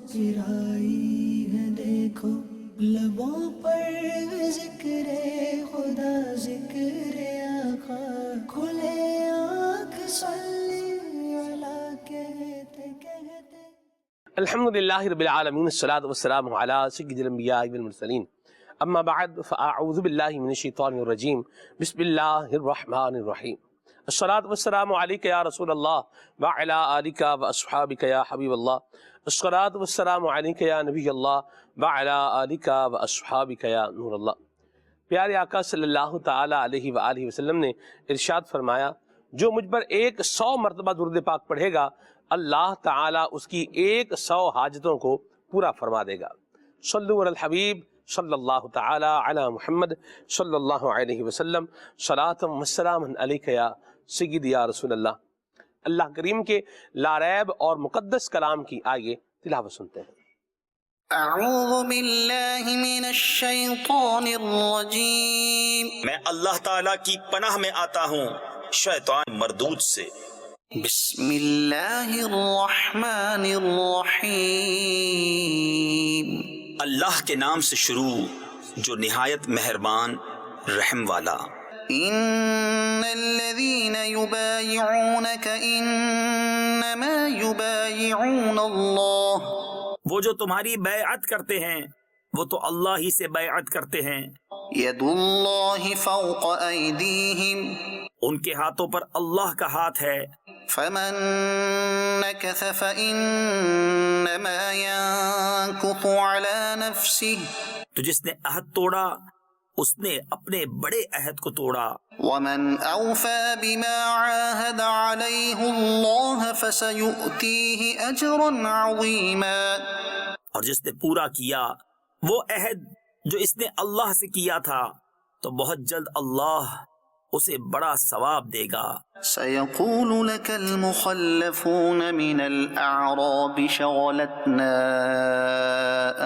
مسکرائی ہے دیکھو لبوں پر ذکر خدا ذکر آقا کھلے آنکھ صلی اللہ کہتے کہتے الحمد للہ رب العالمین الصلاۃ والسلام علی سید الانبیاء والمرسلین اما بعد فاعوذ باللہ من الشیطان الرجیم بسم اللہ الرحمن الرحیم الصلاۃ والسلام علیک یا رسول اللہ وعلی آلک واصحابک یا حبیب اللہ الصلاۃ والسلام علیک یا نبی اللہ وعلی آلک واصحابک یا نور اللہ۔ پیارے آقا صلی اللہ تعالی علیہ وآلہ وسلم نے ارشاد فرمایا، جو مجھ پر 100 مرتبہ درود پاک پڑھے گا اللہ تعالیٰ اس کی 100 حاجتوں کو پورا فرما دے گا۔ صلو علی الحبیب صلی اللہ تعالی علی محمد صلی اللہ علیہ وسلم صلاۃ و سلام علیک یا سید یا رسول اللہ۔ اللہ کریم کے لاریب اور مقدس کلام کی آئیے تلاوت سنتے ہیں۔ اعوذ باللہ من الشیطان الرجیم، میں اللہ تعالیٰ کی پناہ میں آتا ہوں شیطان مردود سے۔ بسم اللہ الرحمن الرحیم، اللہ کے نام سے شروع جو نہایت مہربان رحم والا۔ ان الذین یبایعونک انما یبایعون اللہ، وہ جو تمہاری بیعت کرتے ہیں وہ تو اللہ ہی سے بیعت کرتے ہیں۔ ید اللہ فوق ایدیہم، ان کے ہاتھوں پر اللہ کا ہاتھ ہے۔ فمن نکث فإنما ينکث على نفسه، تو جس نے عہد توڑا اس نے اپنے بڑے عہد کو توڑا۔ ومن اوفى بما عاهد عليه الله فسيؤتيه اجرا عظيما، اور جس نے پورا کیا وہ عہد جو اس نے اللہ سے کیا تھا تو بہت جلد اللہ اسے بڑا ثواب دے گا۔ سيقول لك المخلفون من الأعراب شغلتنا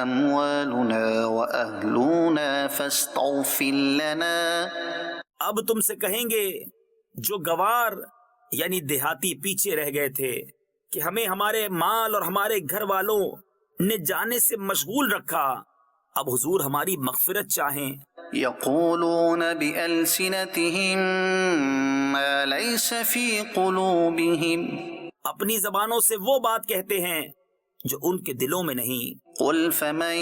أموالنا وأهلنا فاستغفر لنا، اب تم سے کہیں گے جو گوار یعنی دیہاتی پیچھے رہ گئے تھے کہ ہمیں ہمارے مال اور ہمارے گھر والوں نے جانے سے مشغول رکھا، اب حضور ہماری مغفرت چاہیں۔ يقولون بألسنتهم ما ليس في قلوبهم، اپنی زبانوں سے وہ بات کہتے ہیں جو ان کے دلوں میں نہیں۔ قل فمن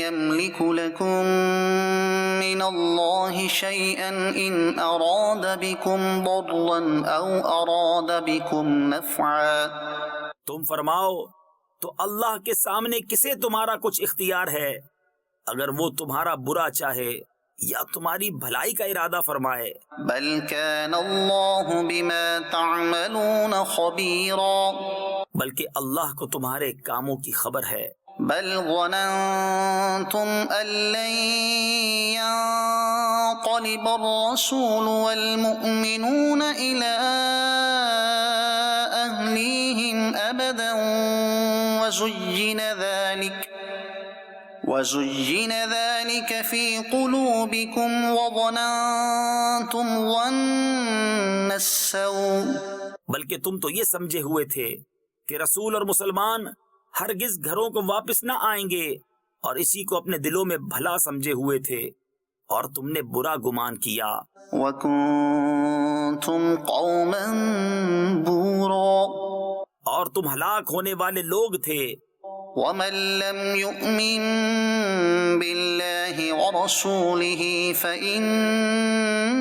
يملك لكم من الله شيئا إن أراد بكم ضرا أو أراد بكم نفعا، تم فرماؤ تو اللہ کے سامنے کسے تمہارا کچھ اختیار ہے اگر وہ تمہارا برا چاہے یا تمہاری بھلائی کا ارادہ فرمائے۔ بل كان الله بما تعملون خبيرا، بلکہ اللہ کو تمہارے کاموں کی خبر ہے۔ بل ظننتم أن لن ينقلب الرسول والمؤمنون إلى أهليهم أبدا وزين ذلك في قلوبكم وظننتم ظن السوء، بلکہ تم تو یہ سمجھے ہوئے تھے کہ رسول اور مسلمان ہرگز گھروں کو واپس نہ آئیں گے، اور اسی کو اپنے دلوں میں بھلا سمجھے ہوئے تھے اور تم نے برا گمان کیا۔ وَكُنْتُمْ قَوْمًا بُورًا، اور تم ہلاک ہونے والے لوگ تھے۔ وَمَن لَّمْ يُؤْمِن بِاللَّهِ وَرَسُولِهِ فَإِنَّا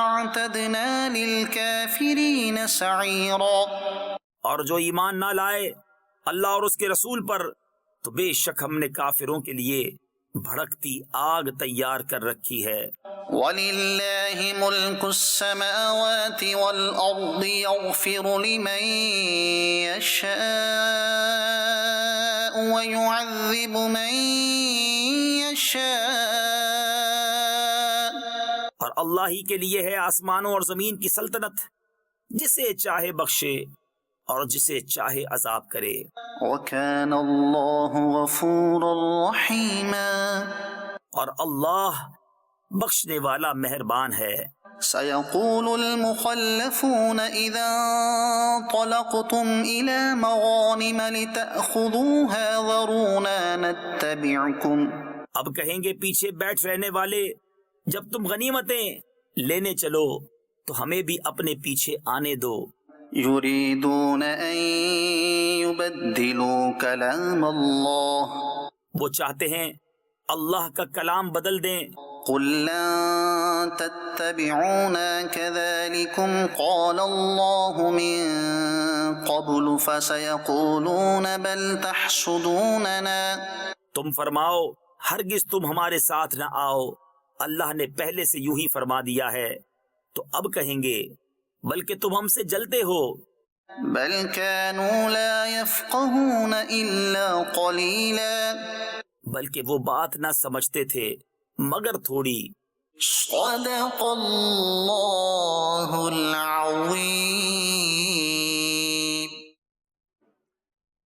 أَعْتَدْنَا لِلْكَافِرِينَ سَعِيرًا، اور جو ایمان نہ لائے اللہ اور اس کے رسول پر تو بے شک ہم نے کافروں کے لیے بھڑکتی آگ تیار کر رکھی ہے۔ وَلِلَّهِ مُلْكُ السَّمَاوَاتِ وَالْأَرْضِ يَغْفِرُ لِمَن يَشَاءُ وَيُعَذِّبُ مَن يَشَاءُ، اور اللہ ہی کے لیے ہے آسمانوں اور زمین کی سلطنت، جسے چاہے بخشے اور جسے چاہے عذاب کرے۔ وَكَانَ اللَّهُ غَفُورًا رَحِيمًا، اور اللہ بخشنے والا مہربان ہے۔ سيقول المخلفون إذا انطلقتم إلى مغانم لتأخذوها ذرونا نتبعكم اب کہیں گے پیچھے بیٹھ رہنے والے، جب تم غنیمتیں لینے چلو تو ہمیں بھی اپنے پیچھے آنے دو۔ يريدون أن يبدلوا كلام الله وہ چاہتے ہیں اللہ کا کلام بدل دیں۔ قل لن تتبعونا كذلكم قال الله من قبل فسيقولون بل تحسدوننا تم فرماؤ ہرگز تم ہمارے ساتھ نہ آؤ، اللہ نے پہلے سے یوں ہی فرما دیا ہے۔ تو اب کہیں گے بلکہ تم ہم سے جلتے ہو۔ بل كانوا لا يفقهون إلا قليلا بلکہ وہ بات نہ سمجھتے تھے مگر تھوڑی۔ صدق اللہ العظیم۔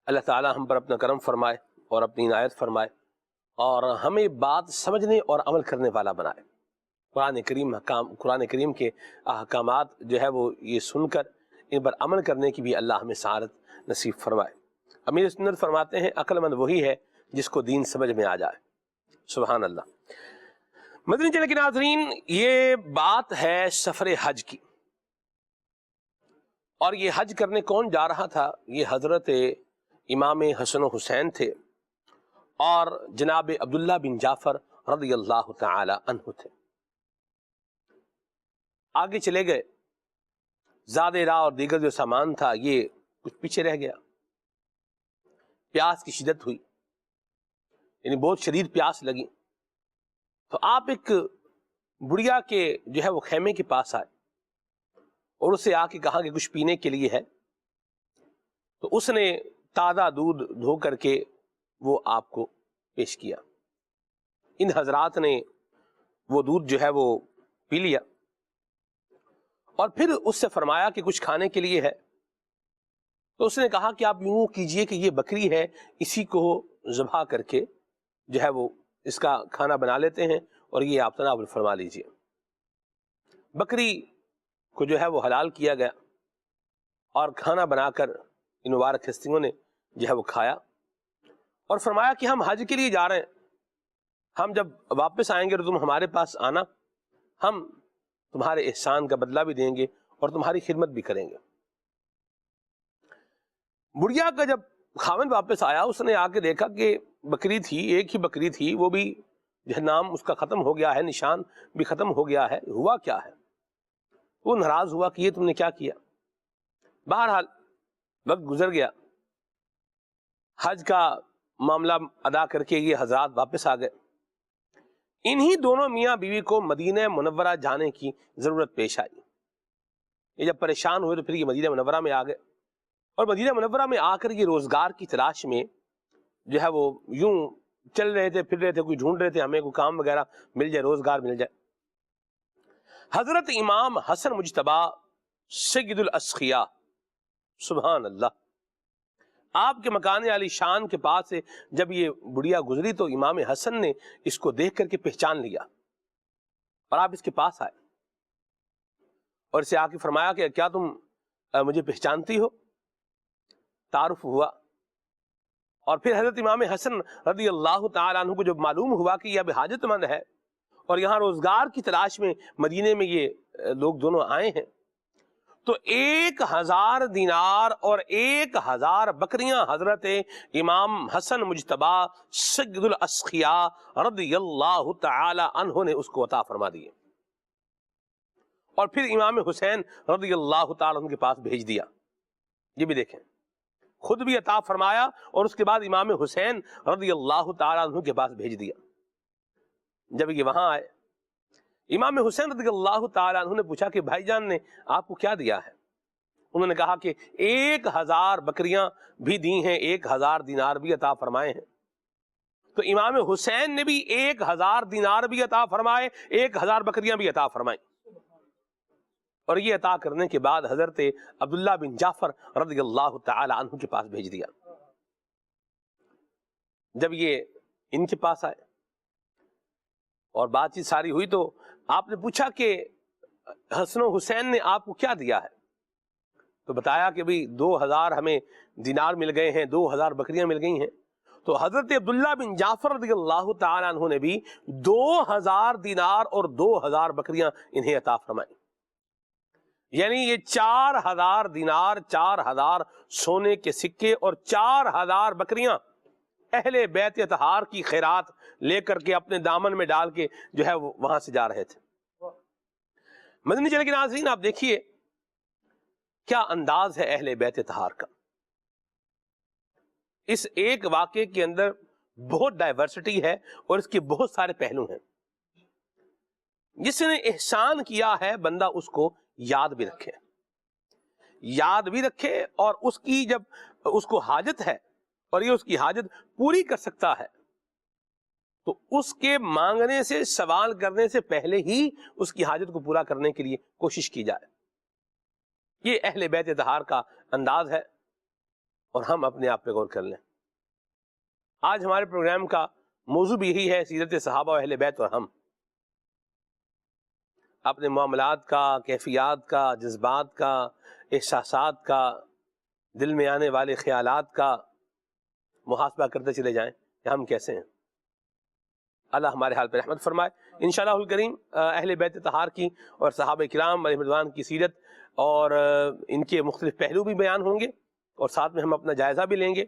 اللہ تعالی ہم پر اپنا کرم فرمائے اور اپنی عنایت فرمائے اور ہمیں بات سمجھنے اور عمل کرنے والا بنائے۔ قرآن کریم کے احکامات جو ہے وہ یہ سن کر ان پر عمل کرنے کی بھی اللہ ہمیں سعادت نصیب فرمائے۔ امیر سنت فرماتے ہیں عقل مند وہی ہے جس کو دین سمجھ میں آ جائے۔ سبحان اللہ۔ مدنی چینل کے ناظرین، یہ بات ہے سفر حج کی، اور یہ حج کرنے کون جا رہا تھا؟ یہ حضرت امام حسن و حسین تھے اور جناب عبداللہ بن جعفر رضی اللہ تعالی عنہ تھے۔ آگے چلے گئے، زاد راہ اور دیگر جو سامان تھا یہ کچھ پیچھے رہ گیا۔ پیاس کی شدت ہوئی، یعنی بہت شدید پیاس لگی، تو آپ ایک بڑھیا کے جو ہے وہ خیمے کے پاس آئے اور اسے آ کے کہا کہ کچھ پینے کے لیے ہے، تو اس نے تازہ دودھ دھو کر کے وہ آپ کو پیش کیا۔ ان حضرات نے وہ دودھ جو ہے وہ پی لیا اور پھر اس سے فرمایا کہ کچھ کھانے کے لیے ہے، تو اس نے کہا کہ آپ یوں کیجئے کہ یہ بکری ہے، اسی کو ذبح کر کے جو ہے وہ اس کا کھانا بنا لیتے ہیں اور یہ آپ تناول فرما لیجئے۔ بکری کو جو ہے وہ حلال کیا گیا اور کھانا بنا کر ان مبارک ہستیوں نے جو ہے وہ کھایا اور فرمایا کہ ہم حج کے لیے جا رہے ہیں، ہم جب واپس آئیں گے تو تم ہمارے پاس آنا، ہم تمہارے احسان کا بدلہ بھی دیں گے اور تمہاری خدمت بھی کریں گے۔ بڑھیا کا جب خاوند واپس آیا، اس نے آ کے دیکھا کہ بکری تھی، ایک ہی بکری تھی، وہ بھی جو نام اس کا ختم ہو گیا ہے، نشان بھی ختم ہو گیا ہے، ہوا کیا ہے؟ وہ ناراض ہوا کہ یہ تم نے کیا کیا؟ بہرحال وقت گزر گیا، حج کا معاملہ ادا کر کے یہ حضرات واپس آ گئے۔ انہی دونوں میاں بیوی کو مدینہ منورہ جانے کی ضرورت پیش آئی۔ یہ جب پریشان ہوئے تو پھر یہ مدینہ منورہ میں آ گئے اور مدینہ منورہ میں آ کر یہ روزگار کی تلاش میں جو ہے وہ یوں چل رہے تھے، پھر رہے تھے، کوئی ڈھونڈ رہے تھے ہمیں کوئی کام وغیرہ مل جائے، روزگار مل جائے۔ حضرت امام حسن مجتبی سید الاسخیاء، سبحان اللہ، آپ کے مکان علی شان کے پاس سے جب یہ بڑھیا گزری تو امام حسن نے اس کو دیکھ کر کے پہچان لیا اور آپ اس کے پاس آئے اور اسے آ کے فرمایا کہ کیا تم مجھے پہچانتی ہو؟ تعارف ہوا اور پھر حضرت امام حسن رضی اللہ تعالیٰ عنہ کو جب معلوم ہوا کہ یہ اب حاجت مند ہے اور یہاں روزگار کی تلاش میں مدینے میں یہ لوگ دونوں آئے ہیں، تو 1000 دینار اور 1000 بکریاں حضرت امام حسن مجتبی سید الاسخیاء رضی اللہ تعالی عنہ نے اس کو عطا فرما دیے اور پھر امام حسین رضی اللہ تعالی عنہ کے پاس بھیج دیا۔ یہ بھی دیکھیں، خود بھی عطا فرمایا اور اس کے بعد امام حسین رضی اللہ تعالی عنہ کے پاس بھیج دیا۔ جب یہ وہاں آئے، امام حسین رضی اللہ تعالی عنہ نے پوچھا کہ بھائی جان نے آپ کو کیا دیا ہے؟ انہوں نے کہا کہ 1000 بکریاں بھی دی ہیں، 1000 دینار بھی عطا فرمائے ہیں۔ تو امام حسین نے بھی 1000 دینار بھی عطا فرمائے، 1000 بکریاں بھی عطا فرمائیں، اور یہ عطا کرنے کے بعد حضرت عبداللہ بن جعفر رضی اللہ تعالی عنہ کے پاس بھیج دیا۔ جب یہ ان کے پاس آئے، اور بات چیت ساری ہوئی تو آپ نے پوچھا کہ حسن و حسین نے آپ کو کیا دیا ہے؟ تو بتایا کہ بھئی 2000 ہمیں دینار مل گئے ہیں، 2000 بکریاں مل گئی ہیں. تو حضرت عبداللہ بن جعفر رضی اللہ تعالیٰ عنہ نے بھی 2000 دینار اور 2000 بکریاں انہیں عطا فرمائیں. یعنی یہ 4000 دینار، 4000 سونے کے سکے اور 4000 بکریاں اہل بیت اطہار کی خیرات لے کر کے اپنے دامن میں ڈال کے جو ہے وہاں سے جا رہے تھے. مدنی چینل کے ناظرین، آپ دیکھیے کیا انداز ہے اہل بیت اطہار کا. اس ایک واقعے کے اندر بہت ڈائیورسٹی ہے اور اس کے بہت سارے پہلو ہیں. جس نے احسان کیا ہے بندہ اس کو یاد بھی رکھے اور اس کی جب اس کو حاجت ہے اور یہ اس کی حاجت پوری کر سکتا ہے تو اس کے مانگنے سے، سوال کرنے سے پہلے ہی اس کی حاجت کو پورا کرنے کے لیے کوشش کی جائے. یہ اہل بیت اطہار کا انداز ہے اور ہم اپنے آپ پہ غور کر لیں. آج ہمارے پروگرام کا موضوع بھی یہی ہے، سیرت صحابہ و اہل بیت اور ہم. اپنے معاملات کا، کیفیات کا، جذبات کا، احساسات کا، دل میں آنے والے خیالات کا محاسبہ کرتے چلے جائیں کہ ہم کیسے ہیں. اللہ ہمارے حال پہ رحمت فرمائے. انشاءاللہ الکریم اہل بیت اطہار کی اور صحابہ کرام علیہ رضوان کی سیرت اور ان کے مختلف پہلو بھی بیان ہوں گے اور ساتھ میں ہم اپنا جائزہ بھی لیں گے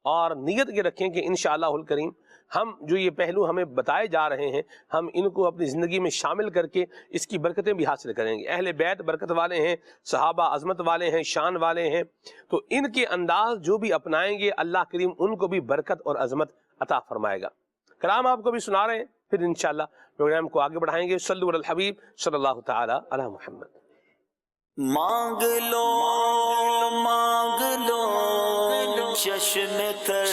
اور نیت یہ رکھیں کہ انشاءاللہ الکریم ہم جو یہ پہلو ہمیں بتائے جا رہے ہیں ہم ان کو اپنی زندگی میں شامل کر کے اس کی برکتیں بھی حاصل کریں گے. اہل بیت برکت والے ہیں، صحابہ عظمت والے ہیں، شان والے ہیں، تو ان کے انداز جو بھی اپنائیں گے اللہ کریم ان کو بھی برکت اور عظمت عطا فرمائے گا. کلام آپ کو بھی سنا رہے ہیں، پھر انشاءاللہ پروگرام کو آگے بڑھائیں گے. صلو علی الحبیب صلی اللہ تعالی علی محمد. مانگ لو چشم تر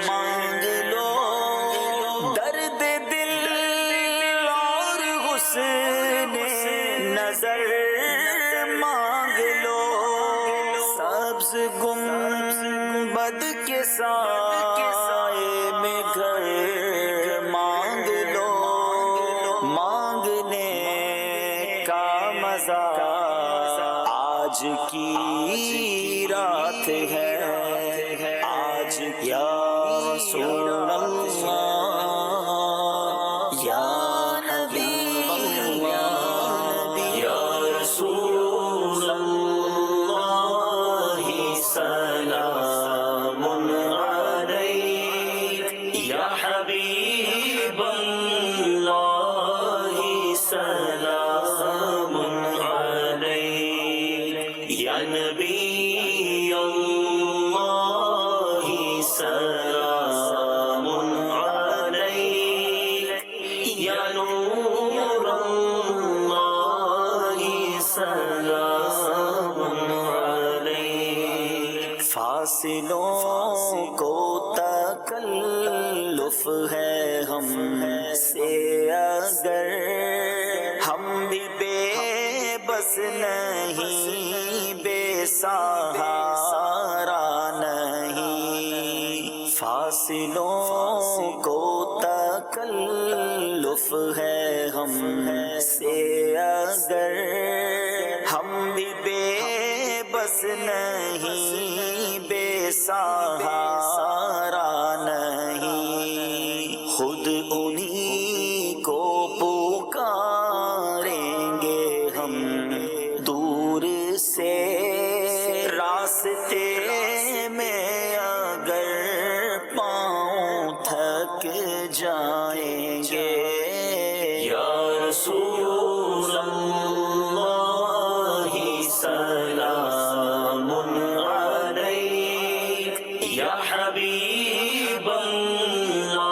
مانگ لو، درد دل اور حسن نظر مانگ لو، سبز گنبد کے سائے میں گھر مانگ لو، مانگنے کا مزہ آج کی رات ہے، آج یا رسول اللہ یا نبی اللہ یا رسول اللہ سلام علیک یا حبیب اللہ سلام علیک یا نبی اللہ سلام علیک یا نور اللہ سلام علیک. فاصلوں کو تکلف ہے ہم سے اگر ہم بھی بے بس نہیں، بے سہارا نہیں. فاصلوں کو تکلف ہے ہم سے اگر ہم بھی بے بس نہیں، بے سہارا نہیں. خود انہی کو پکاریں گے ہم دور سے، راستے میں اگر پاؤں تھک جائیں گے. یا رسول اللہ سلام علیک یا حبیب اللہ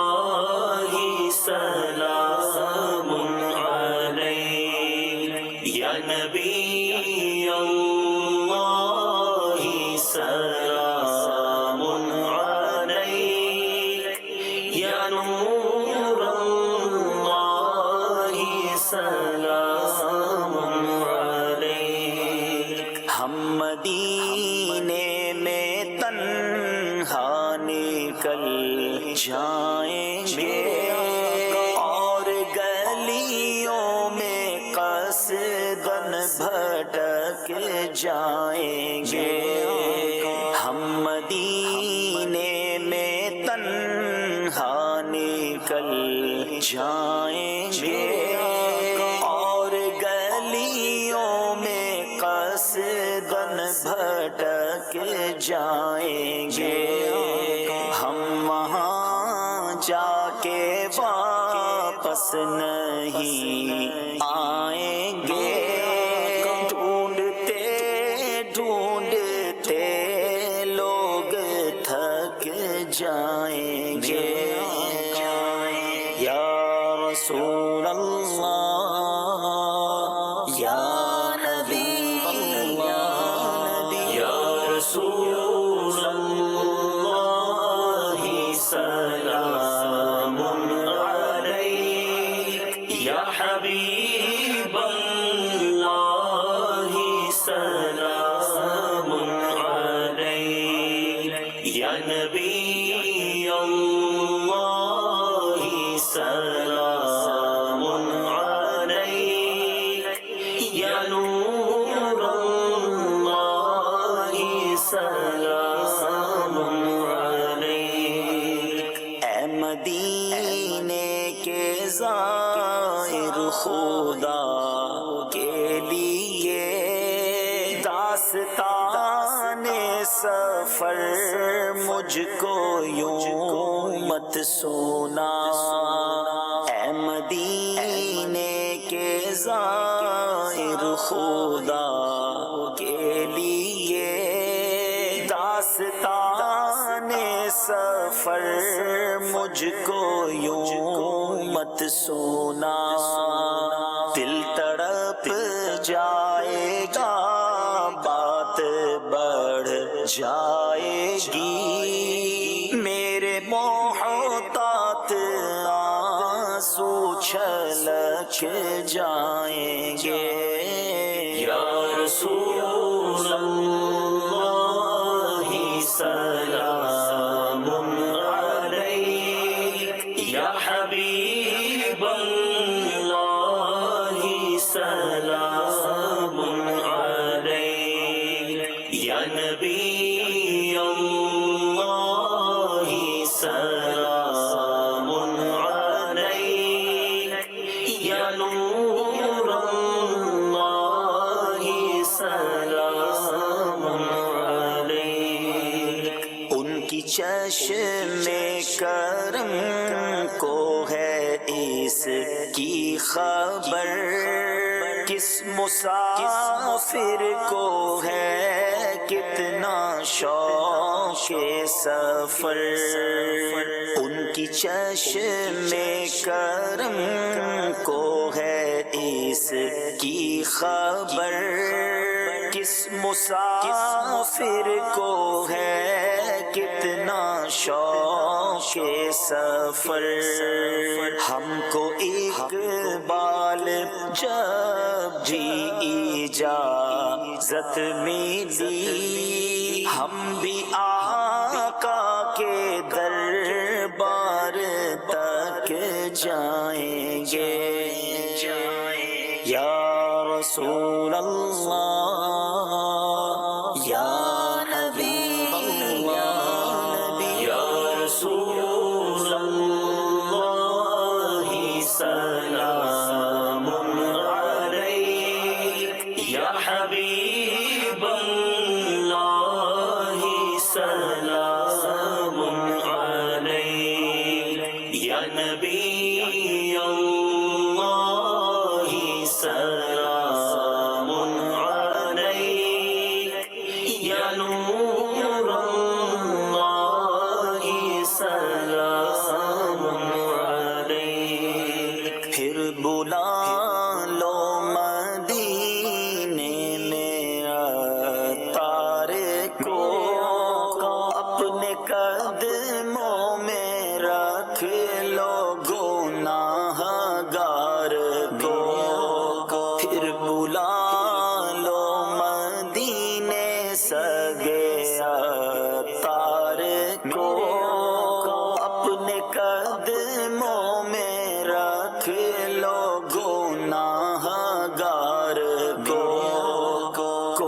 سلام علیک یا نبی اللہ سلام علیک یا نور اللہ سلام علیک. ہم مدینے میں تنہا نکل جائیں گے اور جائیں گے ہم مدینے میں تنہا نکل جائیں گے اور گلیوں میں قصداً بھٹک جائیں گے ہم وہاں جا کے واپس نہیں آئیں گے ڈھونڈتے ڈھونڈتے لوگ تھک جائیں گے یا رسول اللہ یا نبی اللہ یا رسول اللہ سلام علیک یا حبیب اللہ سلام علیک یا نبی اللہ سلام علیک یا نور اللہ سلام علیک اے مدینے کے زائر خدا کے لیے داستان سفر مجھ کو یوں مت سونا اے مدینے کے زائر خدا کے لیے داستان سفر مجھ کو یوں مت سونا دل تڑپ جائے گا بات بڑھ جائے گی میرے محتاط آنسو چھلک جائیں گے یا رسول اللہ سلام علیک یا حبیب اللہ سلام علیک یا نبی اللہ سلام علیک یا نور اللہ سلام علیک ان کی چشم کرم کو ہے اس کی خبر کس مسافر کو ہے کتنا شوق سفر ان کی چشم کرم کو ہے اس کی خبر کس مسافر کو ہے کتنا شوق سفر ہم کو اقبال جب بھی اجازت ملی ہم بھی آقا کے دربار تک جائیں گے یا رسول اللہ یا نبی اللہ یا رسول اللہ سلام علیک یا حبیب اللہ سلام علیک یا نبی اللہ سلام علیک یا نور اللہ سلام علیک پھر بلا لو مدینے میں عطار کو اپنے قدموں میں رکھ لو گناہ گار کو پھر بلا لو مدینے سگے عطار کو اپنے قدموں میں رکھ لو گناہ گار کو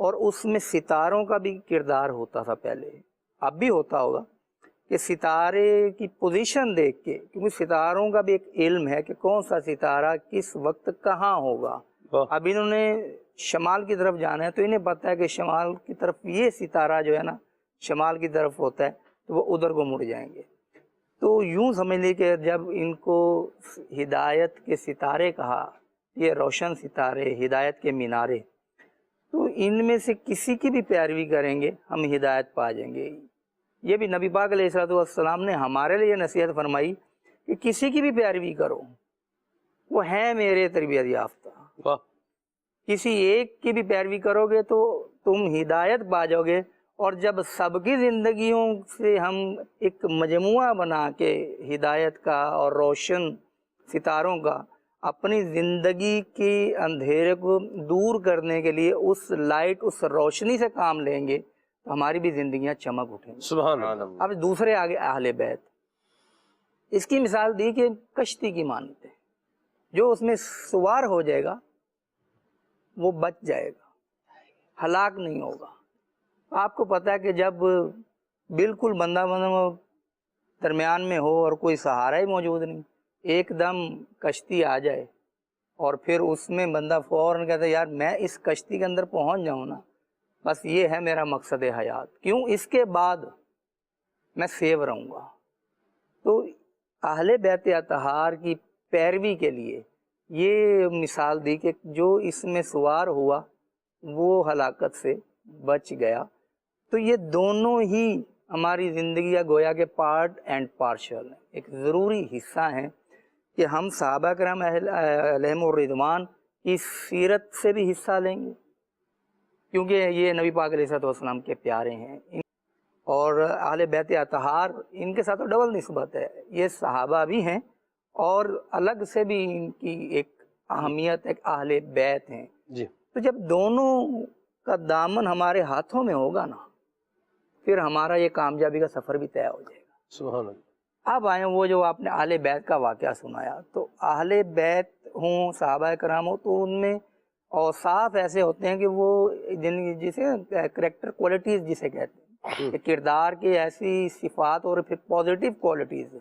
اور اس میں ستاروں کا بھی کردار ہوتا تھا پہلے، اب بھی ہوتا ہوگا، کہ ستارے کی پوزیشن دیکھ کے، کیونکہ ستاروں کا بھی ایک علم ہے کہ کون سا ستارہ کس وقت کہاں ہوگا. اب انہوں نے شمال کی طرف جانا ہے تو انہیں پتہ ہے کہ شمال کی طرف یہ ستارہ جو ہے نا شمال کی طرف ہوتا ہے، تو وہ ادھر کو مڑ جائیں گے. تو یوں سمجھ لی کہ جب ان کو ہدایت کے ستارے کہا، یہ روشن ستارے، ہدایت کے مینارے، تو ان میں سے کسی کی بھی پیروی کریں گے ہم ہدایت پا جائیں گے. یہ بھی نبی پاک علیہ الصلوۃ والسلام نے ہمارے لیے نصیحت فرمائی کہ کسی کی بھی پیروی کرو، وہ ہیں میرے تربیت یافتہ. کسی ایک کی بھی پیروی کرو گے تو تم ہدایت پا جاؤ گے. اور جب سب کی زندگیوں سے ہم ایک مجموعہ بنا کے ہدایت کا اور روشن ستاروں کا اپنی زندگی کے اندھیرے کو دور کرنے کے لیے اس لائٹ، اس روشنی سے کام لیں گے تو ہماری بھی زندگیاں چمک اٹھیں گی. سبحان اللہ. اب دوسرے آگے اہل بیت، اس کی مثال دی کہ کشتی کی مانند ہے، جو اس میں سوار ہو جائے گا وہ بچ جائے گا، ہلاک نہیں ہوگا. آپ کو پتہ ہے کہ جب بالکل بندہ درمیان میں ہو اور کوئی سہارا ہی موجود نہیں، ایک دم کشتی آ جائے اور پھر اس میں بندہ فوراً کہتا ہے یار میں اس کشتی کے اندر پہنچ جاؤں نا، بس یہ ہے میرا مقصد حیات، کیوں اس کے بعد میں سیو رہوں گا. تو اہل بیت اطہار کی پیروی کے لیے یہ مثال دی کہ جو اس میں سوار ہوا وہ ہلاکت سے بچ گیا. تو یہ دونوں ہی ہماری زندگی کا گویا کے پارٹ اینڈ پارشل ہیں، ایک ضروری حصہ ہیں کہ ہم صحابہ کرام علیہم الرضوان کی سیرت سے بھی حصہ لیں گے، کیونکہ یہ نبی پاک علیہ السلام کے پیارے ہیں. اور اہل بیت اطہار ان کے ساتھ ڈبل نسبت ہے، یہ صحابہ بھی ہیں اور الگ سے بھی ان کی ایک اہمیت، ایک اہل بیت ہیں. جی. تو جب دونوں کا دامن ہمارے ہاتھوں میں ہوگا نا، پھر ہمارا یہ کامیابی کا سفر بھی طے ہو جائے گا. سبحان اللہ. اب آئے وہ جو آپ نے اہل بیت کا واقعہ سنایا، تو اہل بیت ہوں، صحابہ کرام ہوں، تو ان میں اوصاف ایسے ہوتے ہیں کہ وہ جسے کریکٹر کوالٹیز جسے کہتے ہیں، کہ کردار کی ایسی صفات اور پھر پازیٹیو کوالٹیز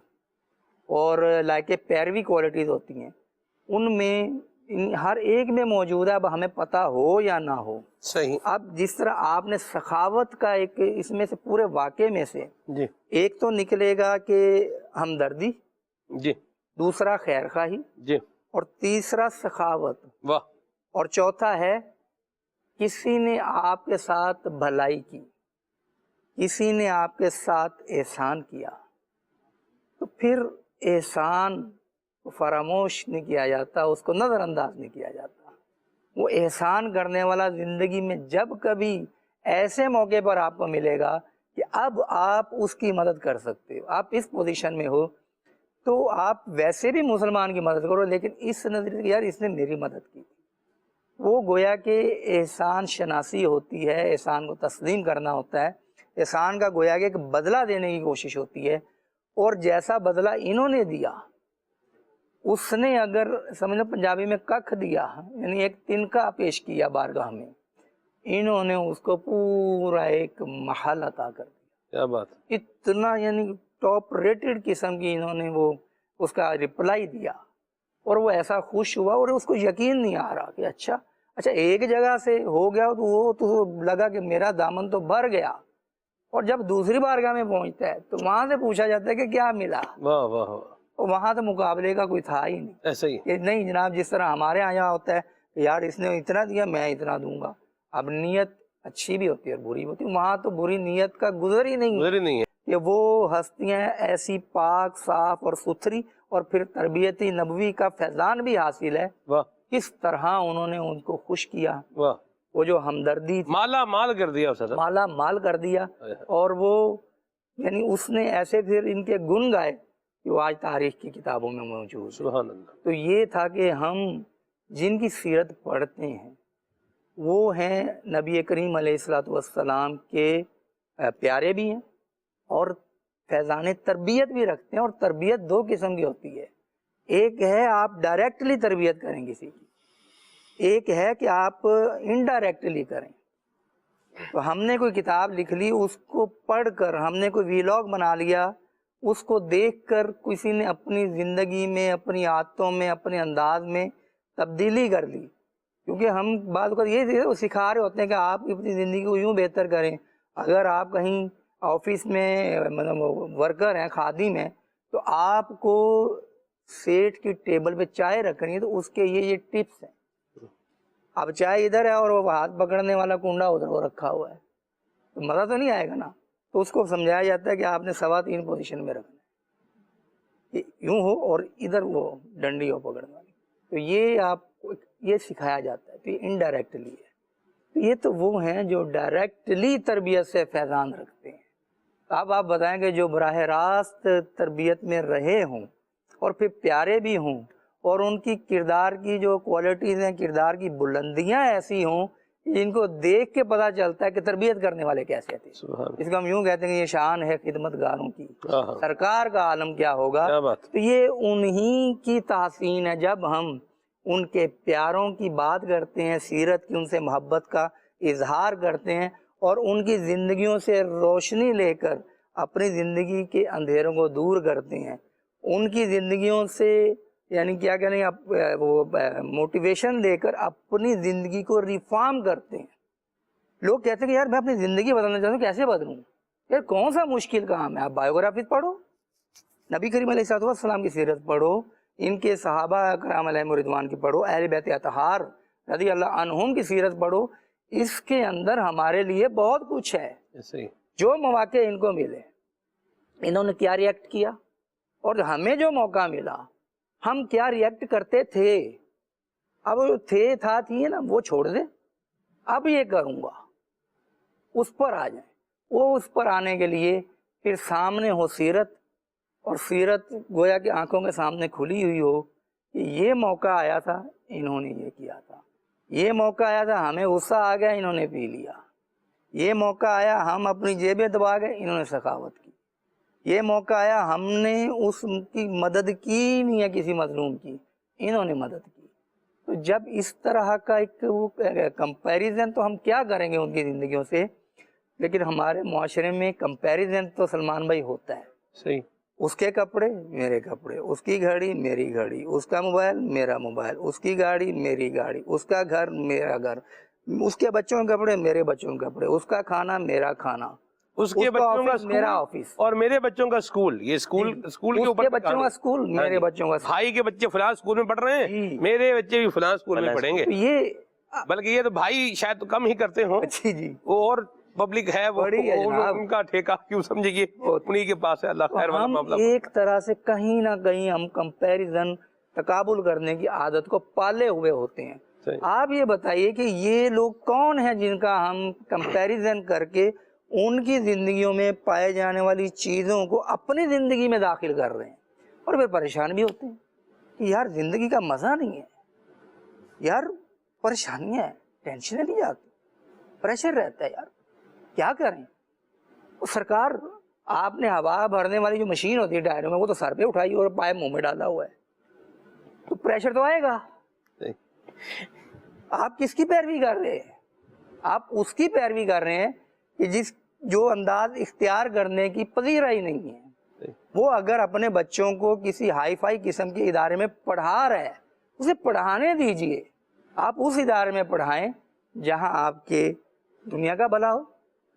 اور لائک پیروی کوالٹیز ہوتی ہیں، ان میں ہر ایک میں موجود ہے. اب ہمیں پتہ ہو یا نہ ہو. صحیح. اب جس طرح آپ نے سخاوت کا ایک اس میں سے پورے واقعے میں سے جی. ایک تو نکلے گا کہ ہمدردی، جی. دوسرا خیر خواہی، جی. اور تیسرا سخاوت، واہ. اور چوتھا ہے کسی نے آپ کے ساتھ بھلائی کی، کسی نے آپ کے ساتھ احسان کیا، تو پھر احسان کو فراموش نہیں کیا جاتا، اس کو نظر انداز نہیں کیا جاتا. وہ احسان کرنے والا زندگی میں جب کبھی ایسے موقع پر آپ کو ملے گا کہ اب آپ اس کی مدد کر سکتے ہو، آپ اس پوزیشن میں ہو، تو آپ ویسے بھی مسلمان کی مدد کرو، لیکن اس نظریے سے یار اس نے میری مدد کی. وہ گویا کہ احسان شناسی ہوتی ہے، احسان کو تسلیم کرنا ہوتا ہے، احسان کا گویا کہ ایک بدلہ دینے کی کوشش ہوتی ہے. اور جیسا بدلہ انہوں نے دیا، اس نے اگر سمجھو پنجابی میں ککھ دیا، یعنی ایک تنکا پیش کیا بارگاہ میں، انہوں نے اس کو پورا ایک محل عطا کر دیا. کیا بات. اتنا یعنی ٹاپ ریٹڈ قسم کی انہوں نے وہ اس کا رپلائی دیا، اور وہ ایسا خوش ہوا اور اس کو یقین نہیں آ رہا کہ اچھا ایک جگہ سے ہو گیا تو وہ تو لگا کہ میرا دامن تو بھر گیا. اور جب دوسری بارگاہ میں پہنچتا ہے تو وہاں سے پوچھا جاتا ہے کہ کیا ملا. واہ واہ. اور وہاں تو مقابلے کا کوئی تھا ہی نہیں. ایسا ہی کہ نہیں جناب، جس طرح ہمارے یہاں ہوتا ہے کہ یار اس نے اتنا دیا میں اتنا دوں گا. اب نیت اچھی بھی ہوتی ہے اور بری بھی ہوتی ہے، وہاں تو بری نیت کا گزر ہی نہیں ہے کہ وہ ہستیاں ایسی پاک صاف اور ستھری، اور پھر تربیتی نبوی کا فیضان بھی حاصل ہے. واہ. کس طرح انہوں نے ان کو خوش کیا. واہ. وہ جو ہمدردی تھی، مالا مال کر دیا، مالا مال کر دیا. اور وہ یعنی اس نے ایسے پھر ان کے گن گائے کہ وہ آج تاریخ کی کتابوں میں موجود. سبحان اللہ. تو یہ تھا کہ ہم جن کی سیرت پڑھتے ہیں وہ ہیں نبی کریم علیہ الصلوۃ والسلام کے پیارے بھی ہیں اور فیضان تربیت بھی رکھتے ہیں. اور تربیت دو قسم کی ہوتی ہے، ایک ہے آپ ڈائریکٹلی تربیت کریں کسی کی، ایک ہے کہ آپ انڈائریکٹلی کریں. تو ہم نے کوئی کتاب لکھ لی، اس کو پڑھ کر ہم نے کوئی ویلاگ بنا لیا، اس کو دیکھ کر کسی نے اپنی زندگی میں، اپنی عادتوں میں، اپنے انداز میں تبدیلی کر لی. کیونکہ ہم بعض اوقات یہ سکھا رہے ہوتے ہیں کہ آپ اپنی زندگی کو یوں بہتر کریں. اگر آپ کہیں آفس میں مطلب ورکر ہیں، خادم ہیں، تو آپ کو سیٹ کی ٹیبل پہ چائے رکھنی ہے تو اس کے یہ ٹپس ہیں. اب چائے ادھر ہے اور وہ ہاتھ پکڑنے والا کنڈا ادھر وہ رکھا ہوا ہے، تو مزہ تو نہیں آئے گا نا. تو اس کو سمجھایا جاتا ہے کہ آپ نے 3.25 پوزیشن میں رکھنا ہے، یوں ہو اور ادھر وہ ڈنڈی ہو پکڑنے والی. تو یہ آپ کو یہ سکھایا جاتا ہے. تو یہ انڈائریکٹلی ہے. تو یہ تو وہ ہیں جو ڈائریکٹلی تربیت سے فیضان رکھتے ہیں. اب آپ بتائیں کہ جو براہ راست تربیت میں رہے ہوں اور پھر پیارے بھی ہوں اور ان کی کردار کی جو کوالٹیز ہیں، کردار کی بلندیاں ایسی ہوں جن کو دیکھ کے پتہ چلتا ہے کہ تربیت کرنے والے کیسے تھے. اس کو ہم یوں کہتے ہیں کہ یہ شان ہے خدمت گاروں کی، سرکار کا عالم کیا ہوگا. تو یہ انہی کی تحسین ہے. جب ہم ان کے پیاروں کی بات کرتے ہیں، سیرت کی، ان سے محبت کا اظہار کرتے ہیں اور ان کی زندگیوں سے روشنی لے کر اپنی زندگی کے اندھیروں کو دور کرتے ہیں، ان کی زندگیوں سے یعنی کیا کہنے وہ موٹیویشن لے کر اپنی زندگی کو ریفارم کرتے ہیں. لوگ کہتے ہیں کہ یار میں اپنی زندگی بدلنا چاہتا ہوں، کیسے بدلوں؟ یار کون سا مشکل کام ہے؟ آپ بایوگرافیز پڑھو، نبی کریم علیہ السلام کی سیرت پڑھو، ان کے صحابہ کرام علیہم رضوان کی پڑھو، اہل بیت اطہار رضی اللہ عنہم کی سیرت پڑھو. اس کے اندر ہمارے لیے بہت کچھ ہے. جو مواقع ان کو ملے انہوں نے کیا ریئیکٹ کیا، اور ہمیں جو موقع ملا ہم کیا ریئیکٹ کرتے تھے. اب تھی نا وہ چھوڑ دے، اب یہ کروں گا، اس پر آ جائیں. وہ اس پر آنے کے لیے پھر سامنے ہو سیرت، اور سیرت گویا کہ آنکھوں کے سامنے کھلی ہوئی ہو کہ یہ موقع آیا تھا انہوں نے یہ کیا تھا، یہ موقع آیا تھا ہمیں غصہ آ گیا انہوں نے پی لیا، یہ موقع آیا ہم اپنی جیبیں دبا گئے انہوں نے سخاوت کی، یہ موقع آیا ہم نے اس کی مدد کی نہیں ہے کسی مظلوم کی، انہوں نے مدد کی. تو جب اس طرح کا ایک کمپیریزن، تو ہم کیا کریں گے ان کی زندگیوں سے. لیکن ہمارے معاشرے میں کمپیریزن تو سلمان بھائی ہوتا ہے. صحیح. اس کے کپڑے میرے کپڑے، اس کی گھڑی میری گھڑی، اس کا موبائل میرا موبائل، اس کی گاڑی میری گاڑی، اس کا گھر میرا گھر، اس کے بچوں کے کپڑے میرے بچوں کے کپڑے، اس کا کھانا میرا کھانا، اس کے بچوں کا میرا آفس، اور میرے بچوں کا اسکول. یہ اسکول کے اوپر کے بچوں کا اسکول، میرے بچوں کا، بھائی کے بچے فلاں اسکول میں پڑھ رہے ہیں، میرے بچے بھی فلاں اسکول میں پڑھیں گے. یہ بلکہ یہ تو بھائی شاید کم ہی کرتے ہوں. جی وہ اور پبلک ہے، وہ ان کا ٹھیکہ کیوں سمجھیے انہی کے پاس ہے. اللہ خیر والا معاملہ. ایک طرح سے کہیں نہ کہیں ہم کمپیریزن، تقابل کرنے کی عادت کو پالے ہوئے ہوتے ہیں. آپ یہ بتائیے کہ یہ لوگ کون ہیں جن کا ہم کمپیریزن کر کے ان کی زندگیوں میں پائے جانے والی چیزوں کو اپنی زندگی میں داخل کر رہے ہیں، اور پھر پریشان بھی ہوتے ہیں کہ یار زندگی کا مزہ نہیں ہے، یار پریشانیاں ہیں، ٹینشنیں نہیں جاتی، پریشر رہتا ہے، یار کیا کریں. سرکار آپ نے ہوا بھرنے والی جو مشین ہوتی ہے ٹائروں میں، وہ تو سر پہ اٹھائی اور پائپ منہ میں ڈالا ہوا ہے، تو پریشر تو آئے گا. آپ کس کی پیروی کر رہے ہیں؟ آپ اس کی پیروی کر رہے ہیں کہ جو انداز اختیار کرنے کی پذیرا ہی نہیں ہے. وہ اگر اپنے بچوں کو کسی ہائی فائی قسم کے ادارے میں پڑھا رہا ہے، اسے پڑھانے دیجئے. آپ اس ادارے میں پڑھائیں جہاں آپ کے دنیا کا بھلا ہو،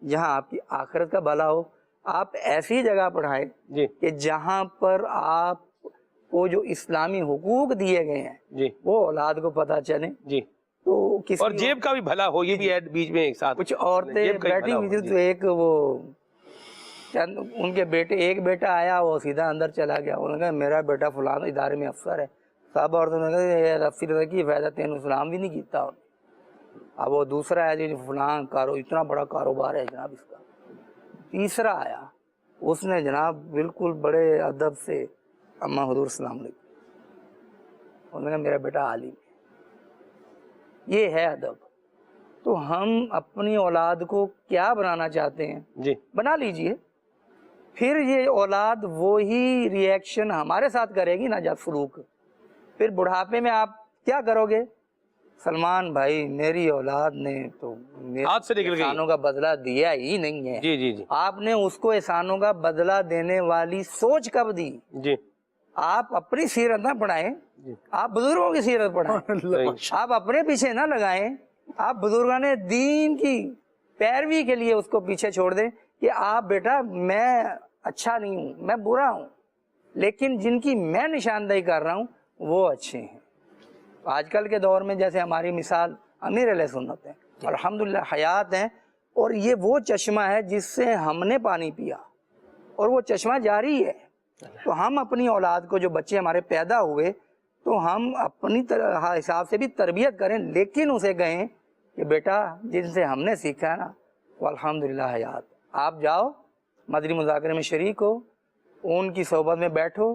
جہاں آپ کی آخرت کا بھلا ہو. آپ ایسی جگہ پڑھائیں کہ جہاں پر آپ کو جو اسلامی حقوق دیے گئے ہیں وہ اولاد کو پتہ چلیں. تو اور جیب کا بھی بھلا ہو. یہ بھی ہے بیچ میں ایک ساتھ کچھ عورتیں بیٹھی ہوئی تھی، تو ایک وہ ان کے بیٹے، ایک بیٹا آیا وہ سیدھا اندر چلا گیا. انہوں نے کہا میرا بیٹا فلاں ادارے میں افسر ہے. صاحب عورتوں نے کہا افسر کی فائدہ تین سلام بھی نہیں کیتا. اب وہ دوسرا ہے جی فلاں اتنا بڑا کاروبار ہے جناب اس کا. تیسرا آیا، اس نے جناب بالکل بڑے ادب سے اماں حضور السلام علیکم. انہوں نے کہا میرا بیٹا عالم ہے. یہ ہے ادب. تو ہم اپنی اولاد کو کیا بنانا چاہتے ہیں بنا لیجئے. پھر یہ اولاد وہی ری ایکشن ہمارے ساتھ کرے گی نا جب سلوک. پھر بڑھاپے میں آپ کیا کرو گے؟ سلمان بھائی میری اولاد نے تو میرے ہاتھ سے نکل گئی۔ احسانوں کا بدلہ دیا ہی نہیں ہے۔ جی جی جی آپ نے اس کو احسانوں کا بدلہ دینے والی سوچ کب دی؟ جی آپ اپنی سیرت نہ پڑھائیں، آپ بزرگوں کی سیرت پڑھائیں، آپ اپنے پیچھے نہ لگائیں، آپ بزرگان دین کی پیروی کے لیے اس کو پیچھے چھوڑ دیں کہ آپ بیٹا میں اچھا نہیں ہوں، میں برا ہوں، لیکن جن کی میں نشاندہی کر رہا ہوں وہ اچھے ہیں۔ آج کل کے دور میں جیسے ہماری مثال امیر علیہ سنت ہیں، الحمدللہ حیات ہیں، اور یہ وہ چشمہ ہے جس سے ہم نے پانی پیا اور وہ چشمہ جاری ہے۔ تو ہم اپنی اولاد کو، جو بچے ہمارے پیدا ہوئے، تو ہم اپنی حساب سے بھی تربیت کریں، لیکن اسے کہیں کہ بیٹا جن سے ہم نے سیکھا ہے نا وہ الحمدللہ حیات۔ آپ جاؤ مدنی مذاکرے میں شریک ہو، ان کی صحبت میں بیٹھو،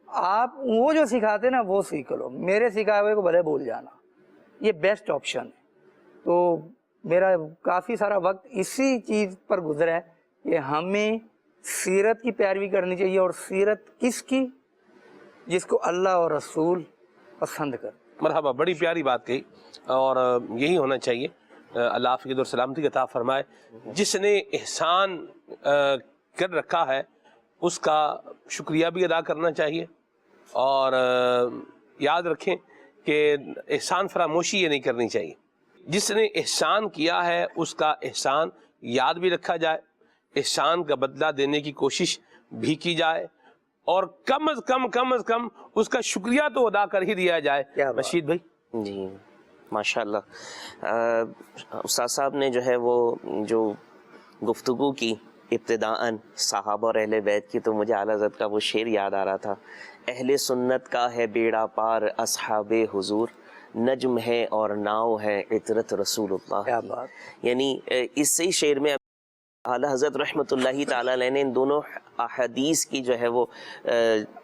آپ وہ جو سکھاتے نا وہ سیکھ لو، میرے سکھائے ہوئے کو بھلے بھول جانا، یہ بیسٹ آپشن ہے۔ تو میرا کافی سارا وقت اسی چیز پر گزرا ہے کہ ہمیں سیرت کی پیروی کرنی چاہیے، اور سیرت کس کی؟ جس کو اللہ اور رسول پسند کر۔ مرحبا، بڑی پیاری بات کہی، اور یہی ہونا چاہیے۔ اللہ حافظ اور سلامتی عطا فرمائے۔ جس نے احسان کر رکھا ہے اس کا شکریہ بھی ادا کرنا چاہیے، اور یاد رکھیں کہ احسان فراموشی یہ نہیں کرنی چاہیے۔ جس نے احسان کیا ہے اس کا احسان یاد بھی رکھا جائے، احسان کا بدلہ دینے کی کوشش بھی کی جائے، اور کم از کم اس کا شکریہ تو ادا کر ہی دیا جائے۔ رشید بھائی جی ماشاءاللہ، استاد صاحب نے جو ہے وہ جو گفتگو کی ابتداءً صحابہ اور اہل بیت کی، تو مجھے اعلیٰ حضرت کا وہ شعر یاد آ رہا تھا، اہل سنت کا ہے بیڑا پار اصحاب حضور، نجم ہے اور ناؤ ہے عطرت رسول اللہ۔ یعنی اس سے شعر میں اعلیٰ حضرت رحمۃ اللہ تعالیٰ علیہ نے ان دونوں احادیث کی جو ہے وہ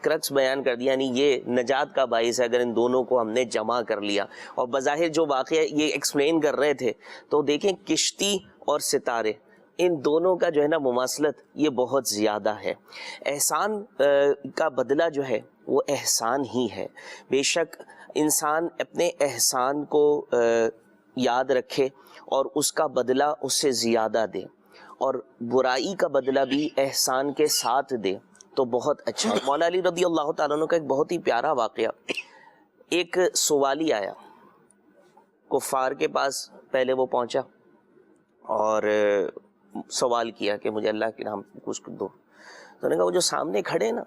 کرکس بیان کر دیا، یعنی یہ نجات کا باعث ہے اگر ان دونوں کو ہم نے جمع کر لیا۔ اور بظاہر جو واقعہ یہ ایکسپلین کر رہے تھے، تو دیکھیں کشتی اور ستارے، ان دونوں کا جو ہے نا مماثلت یہ بہت زیادہ ہے۔ احسان کا بدلہ جو ہے وہ احسان ہی ہے۔ بے شک انسان اپنے احسان کو یاد رکھے اور اس کا بدلہ اس سے زیادہ دے، اور برائی کا بدلہ بھی احسان کے ساتھ دے تو بہت اچھا ہے۔ مولا علی رضی اللہ تعالیٰ عنہ کا ایک بہت ہی پیارا واقعہ، ایک سوالی آیا کفار کے پاس، پہلے وہ پہنچا اور سوال کیا کہ مجھے اللہ کے نام کچھ دو، تو نے کہا وہ جو سامنے کھڑے نا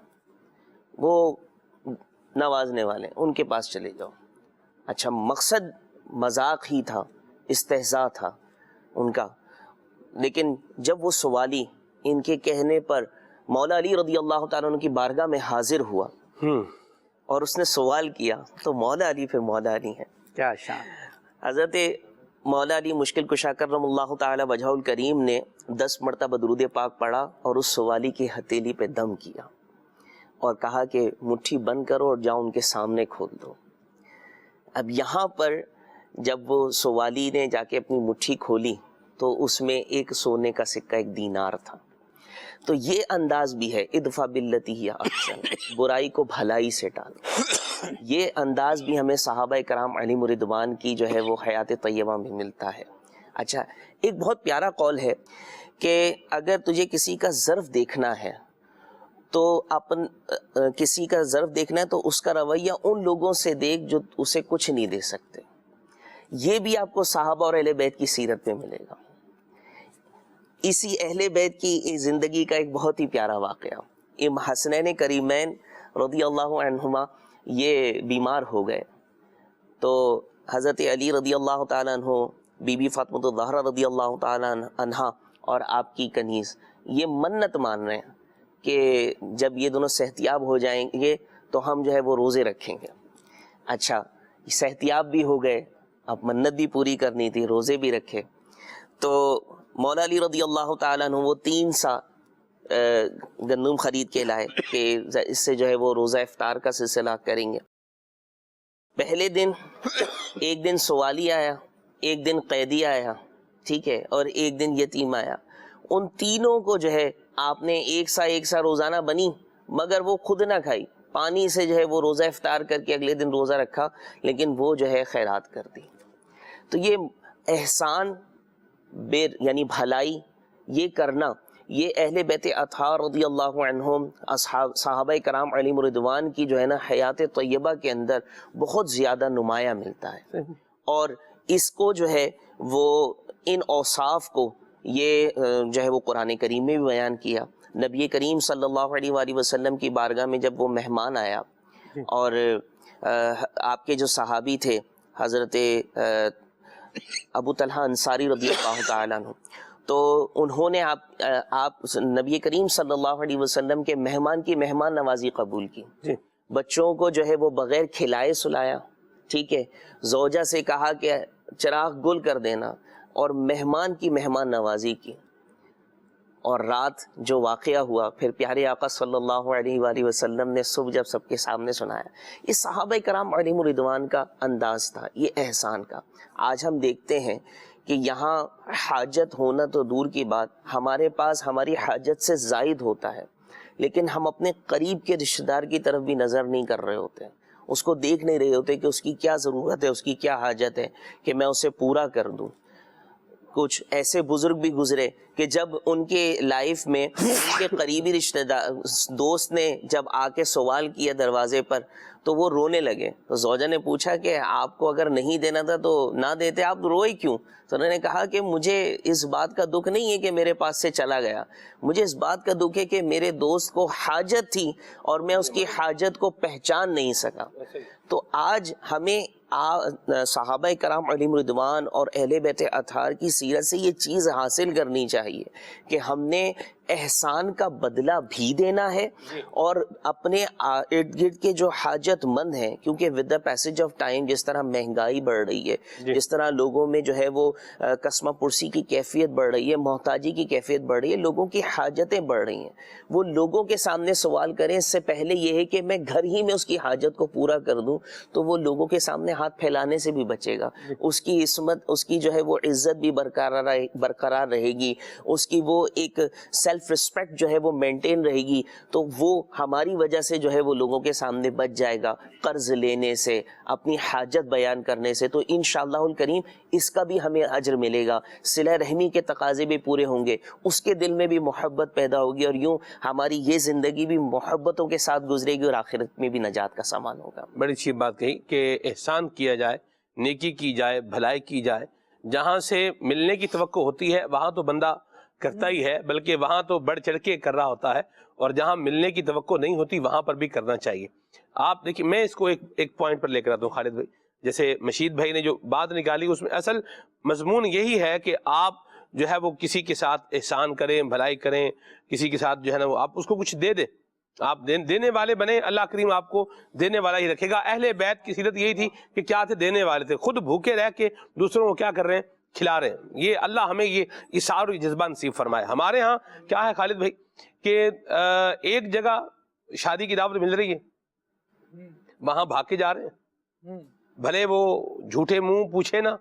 وہ نوازنے والے، ان کے پاس چلے جاؤ۔ اچھا، مقصد مذاق ہی تھا، استہزاء تھا ان کا، لیکن جب وہ سوالی ان کے کہنے پر مولا علی رضی اللہ تعالیٰ عنہ کی بارگاہ میں حاضر ہوا اور اس نے سوال کیا، تو مولا علی پھر مولا علی ہیں۔ کیا شان! حضرت مولا علی مشکل کشا کرم اللہ تعالی وجہہ الکریم نے 10 مرتبہ درود پاک پڑھا اور اس سوالی کی ہتھیلی پہ دم کیا اور کہا کہ مٹھی بند کرو اور جاؤ ان کے سامنے کھول دو۔ اب یہاں پر جب وہ سوالی نے جا کے اپنی مٹھی کھولی تو اس میں ایک سونے کا سکہ، ایک دینار تھا۔ تو یہ انداز بھی ہے، ادفع باللتی ہی احسن، برائی کو بھلائی سے ٹالو۔ یہ انداز بھی ہمیں صحابہ کرام علیہم رضوان کی جو ہے وہ حیات طیبہ میں ملتا ہے۔ اچھا، ایک بہت پیارا قول ہے کہ اگر تجھے کسی کا ظرف دیکھنا ہے تو کسی کا ظرف دیکھنا ہے تو اس کا رویہ ان لوگوں سے دیکھ جو اسے کچھ نہیں دے سکتے۔ یہ بھی آپ کو صحابہ اور اہل بیت کی سیرت میں ملے گا۔ اسی اہل بیت کی زندگی کا ایک بہت ہی پیارا واقعہ، امام حسنین کریمین رضی اللہ عنہما یہ بیمار ہو گئے، تو حضرت علی رضی اللہ تعالیٰ عنہ، بی بی فاطمہ الزہرا رضی اللہ تعالیٰ عنہا اور آپ کی کنیز یہ منت مان رہے ہیں کہ جب یہ دونوں صحتیاب ہو جائیں گے تو ہم جو ہے وہ روزے رکھیں گے۔ اچھا، صحتیاب بھی ہو گئے، اب منت بھی پوری کرنی تھی، روزے بھی رکھے، تو مولا علی رضی اللہ تعالیٰ عنہ وہ 3 سا گندم خرید کے لائے کہ اس سے جو ہے وہ روزہ افطار کا سلسلہ کریں گے۔ پہلے دن ایک دن سوالی آیا، ایک دن قیدی آیا، ٹھیک ہے، اور ایک دن یتیم آیا۔ ان تینوں کو جو ہے آپ نے ایک سا روزانہ بنی، مگر وہ خود نہ کھائی، پانی سے جو ہے وہ روزہ افطار کر کے اگلے دن روزہ رکھا، لیکن وہ جو ہے خیرات کر دی۔ تو یہ احسان بیر یعنی بھلائی یہ کرنا، یہ اہل بیت اطہار رضی اللہ عنہم صحابہ کرام علیہم رضوان کی جو ہے نا حیات طیبہ کے اندر بہت زیادہ نمایاں ملتا ہے. اور اس کو جو ہے وہ ان اوصاف کو یہ جو ہے وہ قرآن کریم میں بھی بیان کیا. نبی کریم صلی اللہ علیہ وآلہ وسلم کی بارگاہ میں جب وہ مہمان آیا اور آپ کے جو صحابی تھے حضرت ابو طلحہ انصاری رضی اللہ تعالیٰ عنہ، تو انہوں نے آپ نبی کریم صلی اللہ علیہ وسلم کے مہمان کی مہمان نوازی قبول کی. بچوں کو جو ہے وہ بغیر کھلائے سلایا، ٹھیک ہے، زوجہ سے کہا کہ چراغ گل کر دینا، اور مہمان کی مہمان نوازی کی. اور رات جو واقعہ ہوا پھر پیارے آقا صلی اللہ علیہ وآلہ وسلم نے صبح جب سب کے سامنے سنایا. یہ صحابہ کرام علیہم رضوان کا انداز تھا، یہ احسان کا. آج ہم دیکھتے ہیں کہ یہاں حاجت ہونا تو دور کی بات، ہمارے پاس ہماری حاجت سے زائد ہوتا ہے، لیکن ہم اپنے قریب کے رشتہ دار کی طرف بھی نظر نہیں کر رہے ہوتے، اس کو دیکھ نہیں رہے ہوتے کہ اس کی کیا ضرورت ہے، اس کی کیا حاجت ہے کہ میں اسے پورا کر دوں. کچھ ایسے بزرگ بھی گزرے کہ جب ان کے لائف میں ان کے قریبی رشتہ دار دوست نے جب آ کے سوال کیا دروازے پر تو وہ رونے لگے. تو زوجہ نے پوچھا کہ آپ کو اگر نہیں دینا تھا تو نہ دیتے، آپ روئے کیوں؟ تو انہوں نے کہا کہ مجھے اس بات کا دکھ نہیں ہے کہ میرے پاس سے چلا گیا، مجھے اس بات کا دکھ ہے کہ میرے دوست کو حاجت تھی اور میں اس کی حاجت کو پہچان نہیں سکا. تو آج ہمیں صحابہ کرام علیہم رضوان اور اہل بیت اطہار کی سیرت سے یہ چیز حاصل کرنی چاہیے کہ ہم نے احسان کا بدلہ بھی دینا ہے، اور اپنے ارد گرد کے جو حاجت مند ہیں، کیونکہ with the passage of time جس طرح مہنگائی بڑھ رہی ہے، جس طرح لوگوں میں جو ہے وہ کسمہ پرسی کی کیفیت بڑھ رہی ہے، محتاجی کی کیفیت بڑھ رہی ہے، لوگوں کی حاجتیں بڑھ رہی ہیں. وہ لوگوں کے سامنے سوال کریں اس سے پہلے یہ ہے کہ میں گھر ہی میں اس کی حاجت کو پورا کر دوں، تو وہ لوگوں کے سامنے ہاتھ پھیلانے سے بھی بچے گا. اس کی عصمت، اس کی جو ہے وہ عزت بھی برقرار رہے گی، اس کی وہ ایک سیلف ریسپیکٹ جو ہے وہ مینٹین رہے گی. تو وہ ہماری وجہ سے جو ہے وہ لوگوں کے سامنے بچ جائے گا قرض لینے سے، اپنی حاجت بیان کرنے سے. تو انشاءاللہ الکریم اس کا بھی ہمیں اجر ملے گا، صلہ رحمی کے تقاضے بھی پورے ہوں گے، اس کے دل میں بھی محبت پیدا ہوگی، اور یوں ہماری یہ زندگی بھی محبتوں کے ساتھ گزرے گی اور آخرت میں بھی نجات کا سامان ہوگا. بڑی اچھی بات کہی کہ احسان کیا جائے، نیکی کی جائے، بھلائی کی جائے. جہاں سے ملنے کی توقع ہوتی ہے وہاں تو بندہ کرتا ہی ہے، بلکہ وہاں تو بڑھ چڑھ کے کر رہا ہوتا ہے، اور جہاں ملنے کی توقع نہیں ہوتی وہاں پر بھی کرنا چاہیے. آپ دیکھیں، میں اس کو ایک پوائنٹ پر لے کر آتا ہوں خالد بھائی. جیسے مشید بھائی نے جو بات نکالی اس میں اصل مضمون یہی ہے کہ آپ جو ہے وہ کسی کے ساتھ احسان کریں، بھلائی کریں، کسی کے ساتھ جو ہے نا وہ آپ اس کو کچھ دے دیں. آپ دینے والے بنے، اللہ کریم آپ کو دینے والا ہی رکھے گا. اہل بیت کی سیرت یہی تھی کہ کیا تھے؟ دینے والے تھے. خود بھوکے رہ کے دوسروں کو کیا کر رہے ہیں؟ کھلا رہے ہیں. یہ اللہ ہمیں یہ اثار اور جذبہ نصیب فرمائے. ہمارے ہاں کیا ہے خالد بھائی کہ ایک جگہ شادی کی دعوت مل رہی ہے، وہاں بھاگ کے جا رہے ہیں، بھلے وہ جھوٹے منہ پوچھے نا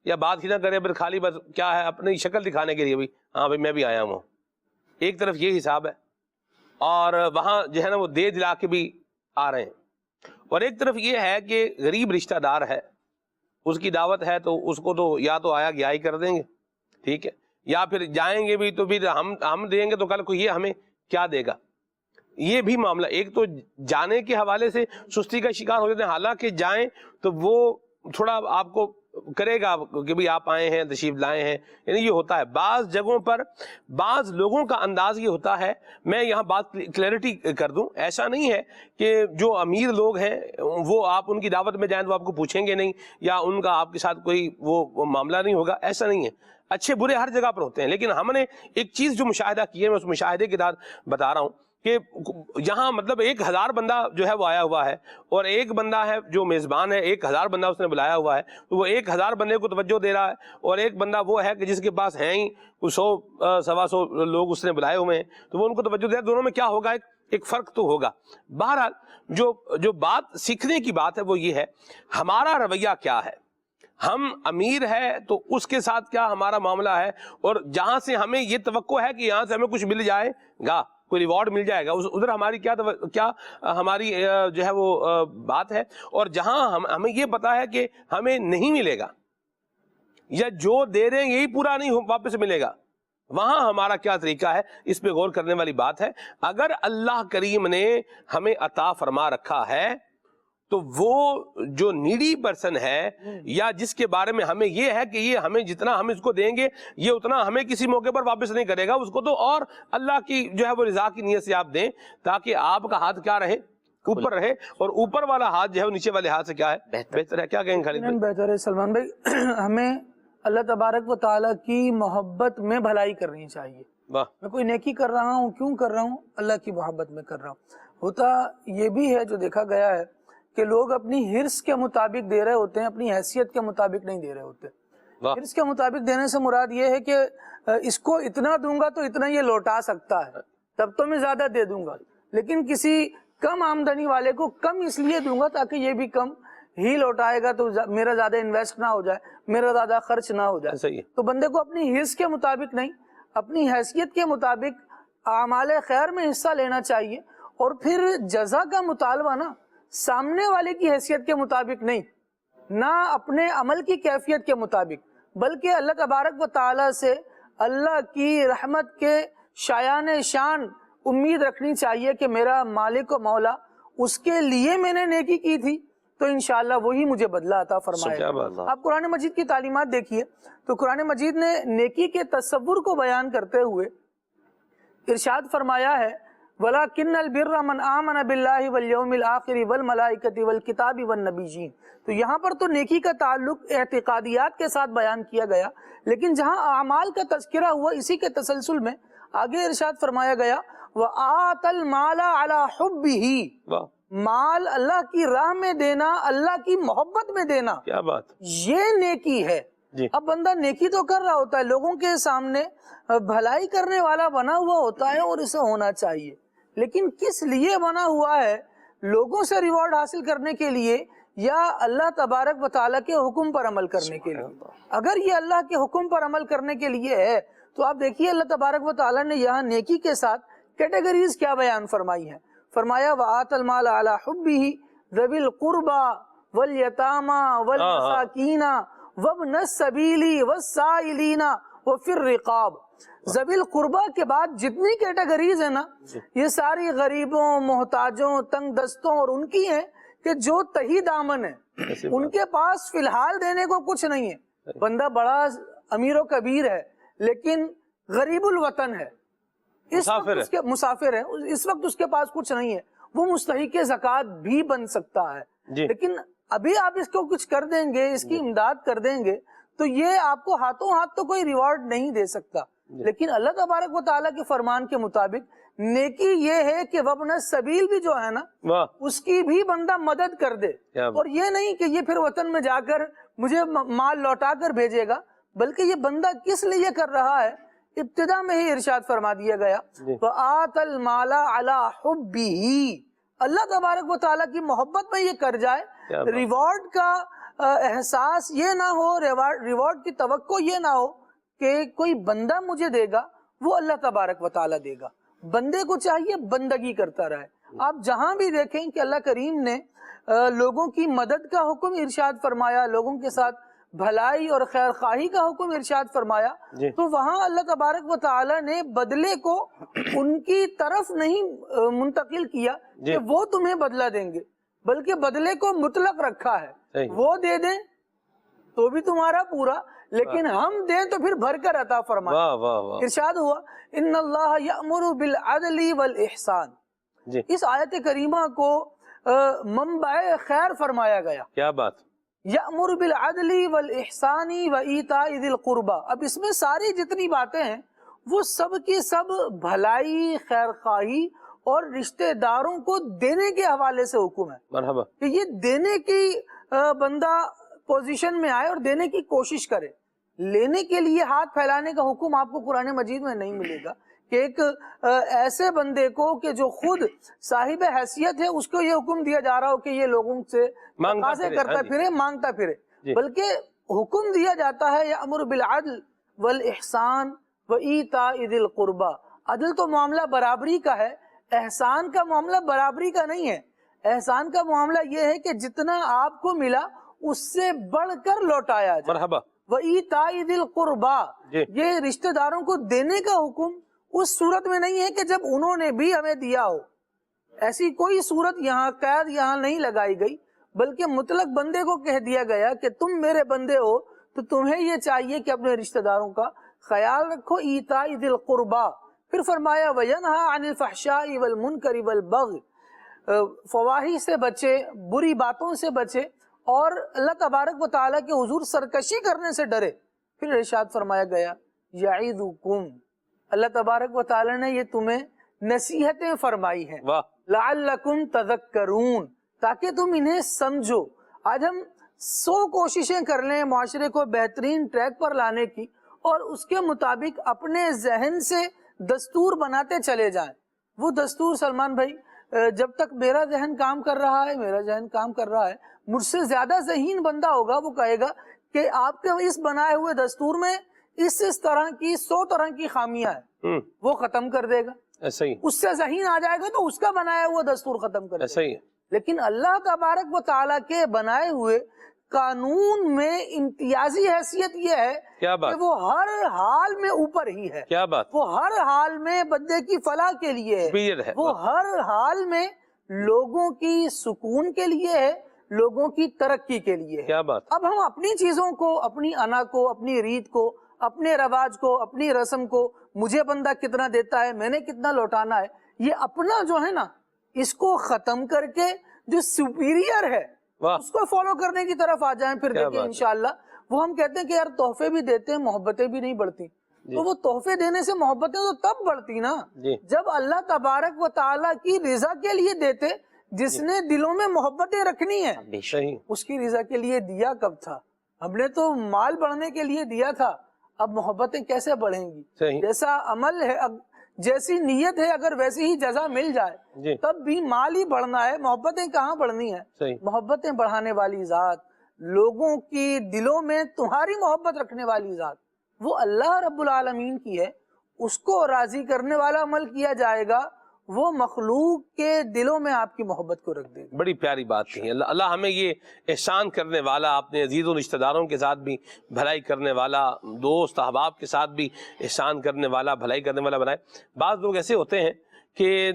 یا بات ہی نہ کرے، پر خالی بس کیا ہے اپنی شکل دکھانے کے لیے بھائی ہاں بھائی میں بھی آیا ہوں. ایک طرف یہ حساب ہے، اور وہاں جو ہے نا وہ دے دلا کے بھی آ رہے ہیں. اور ایک طرف یہ ہے کہ غریب رشتہ دار ہے، اس کی دعوت ہے تو اس کو تو یا تو آیا گیا ہی کر دیں گے، ٹھیک ہے، یا پھر جائیں گے بھی تو پھر ہم دیں گے تو کل کو یہ ہمیں کیا دے گا. یہ بھی معاملہ ایک تو جانے کے حوالے سے سستی کا شکار ہو جاتے ہیں. حالانکہ جائیں تو وہ تھوڑا آپ کو کرے گا کہ بھی آپ آئے ہیں، تشریف لائے ہیں. یعنی یہ ہوتا ہے بعض جگہوں پر، بعض لوگوں کا انداز یہ ہوتا ہے. میں یہاں بات کلیئرٹی کر دوں، ایسا نہیں ہے کہ جو امیر لوگ ہیں وہ آپ ان کی دعوت میں جائیں تو آپ کو پوچھیں گے نہیں، یا ان کا آپ کے ساتھ کوئی وہ معاملہ نہیں ہوگا. ایسا نہیں ہے، اچھے برے ہر جگہ پر ہوتے ہیں. لیکن ہم نے ایک چیز جو مشاہدہ کی ہے، میں اس مشاہدے کے ساتھ بتا رہا ہوں کہ یہاں مطلب 1000 بندہ جو ہے وہ آیا ہوا ہے، اور ایک بندہ ہے جو میزبان ہے، 1000 بندہ اس نے بلایا ہوا ہے، تو وہ 1000 بندے کو توجہ دے رہا ہے. اور ایک بندہ وہ ہے کہ جس کے پاس ہیں ہی 100-125 لوگ اس نے بلائے ہوئے ہیں، تو وہ ان کو توجہ دے رہا ہے. دونوں میں کیا ہوگا؟ ایک فرق تو ہوگا. بہرحال جو بات سیکھنے کی بات ہے وہ یہ ہے ہمارا رویہ کیا ہے. ہم امیر ہے تو اس کے ساتھ کیا ہمارا معاملہ ہے، اور جہاں سے ہمیں یہ توقع ہے کہ یہاں سے ہمیں کچھ مل جائے گا، کوئی ریوارڈ مل جائے گا، ادھر ہماری کیا ہماری جو ہے وہ بات ہے. اور جہاں ہمیں یہ پتا ہے کہ ہمیں نہیں ملے گا، یا جو دے رہے ہیں یہی پورا نہیں واپس ملے گا؟ وہاں ہمارا کیا طریقہ ہے، اس پہ غور کرنے والی بات ہے۔ اگر اللہ کریم نے ہمیں عطا فرما رکھا ہے تو وہ جو نیڈی پرسن ہے یا جس کے بارے میں ہمیں یہ ہے کہ یہ ہمیں جتنا ہم اس کو دیں گے یہ اتنا ہمیں کسی موقع پر واپس نہیں کرے گا، اس کو تو اور اللہ کی جو ہے وہ رضا کی نیت سے آپ دیں، تاکہ آپ کا ہاتھ کیا رہے، اوپر رہے، اور اوپر والا ہاتھ جو ہے وہ نیچے والے ہاتھ سے کیا ہے، بہتر ہے۔ کیا کہیں خالد بھائی؟ بہتر ہے سلمان بھائی، ہمیں اللہ تبارک و تعالیٰ کی محبت میں بھلائی کرنی چاہیے۔ میں کوئی نیکی کر رہا ہوں، کیوں کر رہا ہوں؟ اللہ کی محبت میں کر رہا ہوں۔ ہوتا یہ بھی ہے جو دیکھا گیا ہے کہ لوگ اپنی حرص کے مطابق دے رہے ہوتے ہیں، اپنی حیثیت کے مطابق نہیں دے رہے ہوتے۔ حرص کے مطابق دینے سے مراد یہ ہے کہ اس کو اتنا دوں گا تو اتنا یہ لوٹا سکتا ہے، تب تو میں زیادہ دے دوں گا، لیکن کسی کم آمدنی والے کو کم اس لیے دوں گا تاکہ یہ بھی کم ہی لوٹائے گا، تو میرا زیادہ انویسٹ نہ ہو جائے، میرا زیادہ خرچ نہ ہو جائے۔ تو بندے کو اپنی حرص کے مطابق نہیں، اپنی حیثیت کے مطابق اعمال خیر میں حصہ لینا چاہیے، اور پھر جزا کا مطالبہ نا سامنے والے کی حیثیت کے مطابق نہیں، نہ اپنے عمل کی کیفیت کے مطابق، بلکہ اللہ تبارک و تعالیٰ سے اللہ کی رحمت کے شایان شان امید رکھنی چاہیے کہ میرا مالک و مولا اس کے لیے میں نے نیکی کی تھی تو انشاءاللہ وہی مجھے بدلہ عطا فرمائے گا۔ آپ قرآن مجید کی تعلیمات دیکھیے تو قرآن مجید نے نیکی کے تصور کو بیان کرتے ہوئے ارشاد فرمایا ہے وَلَكِنَّ الْبِرَّ مَنْ آمَنَ بِاللَّهِ وَالْيَوْمِ الْآخِرِ وَالْمَلَائِكَةِ وَالْكِتَابِ وَالنَّبِيِّينَ۔ تو یہاں پر تو نیکی کا تعلق اعتقادیات کے ساتھ بیان کیا گیا، لیکن جہاں اعمال کا تذکرہ ہوا اسی کے تسلسل میں آگے ارشاد فرمایا گیا وَآتَ الْمَالَ عَلَى حُبِّهِ، مال اللہ کی راہ میں دینا، اللہ کی محبت میں دینا، کیا بات، یہ نیکی ہے۔ اب بندہ نیکی تو کر رہا ہوتا ہے، لوگوں کے سامنے بھلائی کرنے والا بنا ہوا ہوتا ہے اور اسے ہونا چاہیے، لیکن کس لیے بنا ہوا ہے؟ لوگوں سے ریوارڈ حاصل کرنے کے لیے یا اللہ تبارک و تعالیٰ کے حکم پر عمل کرنے کے لیے؟ اگر یہ اللہ کے حکم پر عمل کرنے کے لیے ہے تو آپ دیکھیے اللہ تبارک و تعالیٰ نے یہاں نیکی کے ساتھ کیٹیگریز کیا بیان فرمائی ہیں۔ فرمایا وَآتَ الْمَالَ عَلَى حُبِّهِ ذَوِي الْقُرْبَى وَالْيَتَامَى وَالْمَسَاكِينَ وَابْنَ السَّبِيلِ وَالسَّائِلِينَ وَفِي الرِّقَابِ۔ ذوی القربہ کے بعد جتنی کیٹیگریز ہیں نا یہ ساری غریبوں، محتاجوں، تنگ دستوں اور ان کی ہیں کہ جو تہی دامن ہیں، ان کے پاس فی الحال دینے کو کچھ نہیں ہے، بندہ بڑا امیر و کبیر ہے لیکن غریب الوطن ہے، مسافر ہے، اس وقت اس کے پاس کچھ نہیں ہے، وہ مستحق زکوٰۃ بھی بن سکتا ہے، لیکن ابھی آپ اس کو کچھ کر دیں گے، اس کی امداد کر دیں گے تو یہ آپ کو ہاتھوں ہاتھ تو کوئی ریوارڈ نہیں دے سکتا، لیکن اللہ تبارک و تعالیٰ کے فرمان کے مطابق نیکی یہ ہے کہ وابن السبیل بھی جو ہے نا اس کی بھی بندہ مدد کر دے، اور یہ نہیں کہ یہ پھر وطن میں جا کر مجھے مال لوٹا کر بھیجے گا، بلکہ یہ بندہ کس لیے کر رہا ہے؟ ابتدا میں ہی ارشاد فرما دیا گیا وَآتَ الْمَالَ عَلَى حُبِّهِ، اللہ تبارک و تعالیٰ کی محبت میں یہ کر جائے، ریوارڈ کا احساس یہ نہ ہو، ریوارڈ کی توقع یہ نہ ہو کہ کوئی بندہ مجھے دے گا، وہ اللہ تبارک و تعالیٰ دے گا، بندے کو چاہیے بندگی کرتا رہے۔ آپ جہاں بھی دیکھیں کہ اللہ کریم نے لوگوں کی مدد کا حکم ارشاد فرمایا، لوگوں کے ساتھ بھلائی اور خیر خواہی کا حکم ارشاد فرمایا، تو وہاں اللہ تبارک و تعالیٰ نے بدلے کو ان کی طرف نہیں منتقل کیا کہ وہ تمہیں بدلہ دیں گے، بلکہ بدلے کو مطلق رکھا ہے، وہ دے دیں تو بھی تمہارا پورا، لیکن ہم دیں تو پھر بھر کر عطا فرمائے۔ ارشاد ہوا ان اللہ یأمر بالعدل والاحسان، اس آیت کریمہ کو منبع خیر فرمایا گیا۔ کیا بات، یأمر بالعدل والاحسان وایتاء ذی القربى۔ اب اس میں ساری جتنی باتیں ہیں وہ سب کی سب بھلائی، خیر خواہی اور رشتہ داروں کو دینے کے حوالے سے حکم ہے، مرحبا، کہ یہ دینے کی بندہ پوزیشن میں آئے اور دینے کی کوشش کرے۔ لینے کے لیے ہاتھ پھیلانے کا حکم آپ کو قرآن مجید میں نہیں ملے گا کہ ایک ایسے بندے کو کہ جو خود صاحب حیثیت ہے اس کو یہ حکم دیا جا رہا ہو کہ یہ لوگوں سے تقاضے کرتا پھرے، مانگتا پھرے، بلکہ حکم دیا جاتا ہے یأمر بالعدل والاحسان وایتاء ذی القربى۔ عدل تو معاملہ برابری کا ہے، احسان کا معاملہ برابری کا نہیں ہے، احسان کا معاملہ یہ ہے کہ جتنا آپ کو ملا اس سے بڑھ کر لوٹایا جائے۔ مرحبا، وَإِيتَاءِ ذِي الْقُرْبَى، جی۔ یہ رشتہ داروں کو دینے کا حکم اس صورت میں نہیں ہے کہ جب انہوں نے بھی ہمیں دیا ہو، ایسی کوئی صورت یہاں قید یہاں نہیں لگائی گئی، بلکہ مطلق بندے کو کہہ دیا گیا کہ تم میرے بندے ہو تو تمہیں یہ چاہیے کہ اپنے رشتہ داروں کا خیال رکھو. ایتاء ذی القربا. پھر فرمایا وینہا عن الفحشاء والمنکر والبغی، فواحش سے بچے، بری باتوں سے بچے اور اللہ تبارک و تعالیٰ کے حضور سرکشی کرنے سے ڈرے. پھر ارشاد فرمایا گیا یعظکم، اللہ تبارک و تعالیٰ نے یہ تمہیں نصیحتیں فرمائی ہیں، لعلکم تذکرون، تاکہ تم انہیں سمجھو. آج ہم 100 کوششیں کر لیں معاشرے کو بہترین ٹریک پر لانے کی اور اس کے مطابق اپنے ذہن سے دستور بناتے چلے جائیں. وہ دستور سلمان بھائی جب تک میرا ذہن کام کر رہا ہے، میرا ذہن کام کر رہا ہے، مجھ سے زیادہ ذہین بندہ ہوگا وہ کہے گا کہ آپ کے اس بنائے ہوئے دستور میں اس طرح کی 100 طرح کی خامیاں ہیں، وہ ختم کر دے گا. ایسا ہی اس سے ذہین آ جائے گا تو اس کا بنایا ہوا دستور ختم کر دے ایسا گا. ہی ہے. لیکن اللہ تبارک و تعالیٰ کے بنائے ہوئے قانون میں امتیازی حیثیت یہ ہے کیا بات، کہ وہ ہر حال میں اوپر ہی ہے، کیا بات، وہ ہر حال میں بندے کی فلاح کے لیے ہے، superior ہے. وہ ہر حال میں لوگوں کی سکون کے لیے ہے، لوگوں کی ترقی کے لیے ہے. کیا بات، اب ہم اپنی چیزوں کو، اپنی انا کو، اپنی ریت کو، اپنے رواج کو، اپنی رسم کو، مجھے بندہ کتنا دیتا ہے، میں نے کتنا لوٹانا ہے، یہ اپنا جو ہے نا اس کو ختم کر کے جو سپیریئر ہے واہ، اس کو فالو کرنے کی طرف آ جائیں. پھر کیا دیکھیں بات ہے. انشاءاللہ وہ ہم کہتے ہیں کہ یار تحفے بھی دیتے ہیں، محبتیں بھی نہیں بڑھتی. تو وہ تحفے دینے سے محبتیں تو تب بڑھتی نا جی. جب اللہ تبارک و تعالیٰ کی رضا کے لیے دیتے. جس نے دلوں میں محبتیں رکھنی ہیں صحیح، اس کی رضا کے لیے دیا کب تھا؟ ہم نے تو مال بڑھنے کے لیے دیا تھا، اب محبتیں کیسے بڑھیں گی؟ صحیح، جیسا عمل ہے، جیسی نیت ہے، اگر ویسی ہی جزا مل جائے جی، تب بھی مال ہی بڑھنا ہے، محبتیں کہاں بڑھنی ہیں؟ صحیح، محبتیں بڑھانے والی ذات، لوگوں کی دلوں میں تمہاری محبت رکھنے والی ذات وہ اللہ رب العالمین کی ہے. اس کو راضی کرنے والا عمل کیا جائے گا، وہ مخلوق کے دلوں میں آپ کی محبت کو رکھ دے گا. بڑی پیاری بات کہی. اللہ ہمیں یہ احسان کرنے والا، اپنے عزیز و رشتہ داروں کے ساتھ بھی بھلائی کرنے والا، دوست احباب کے ساتھ بھی احسان کرنے والا، بھلائی کرنے والا بنائے. بعض لوگ ایسے ہوتے ہیں کہ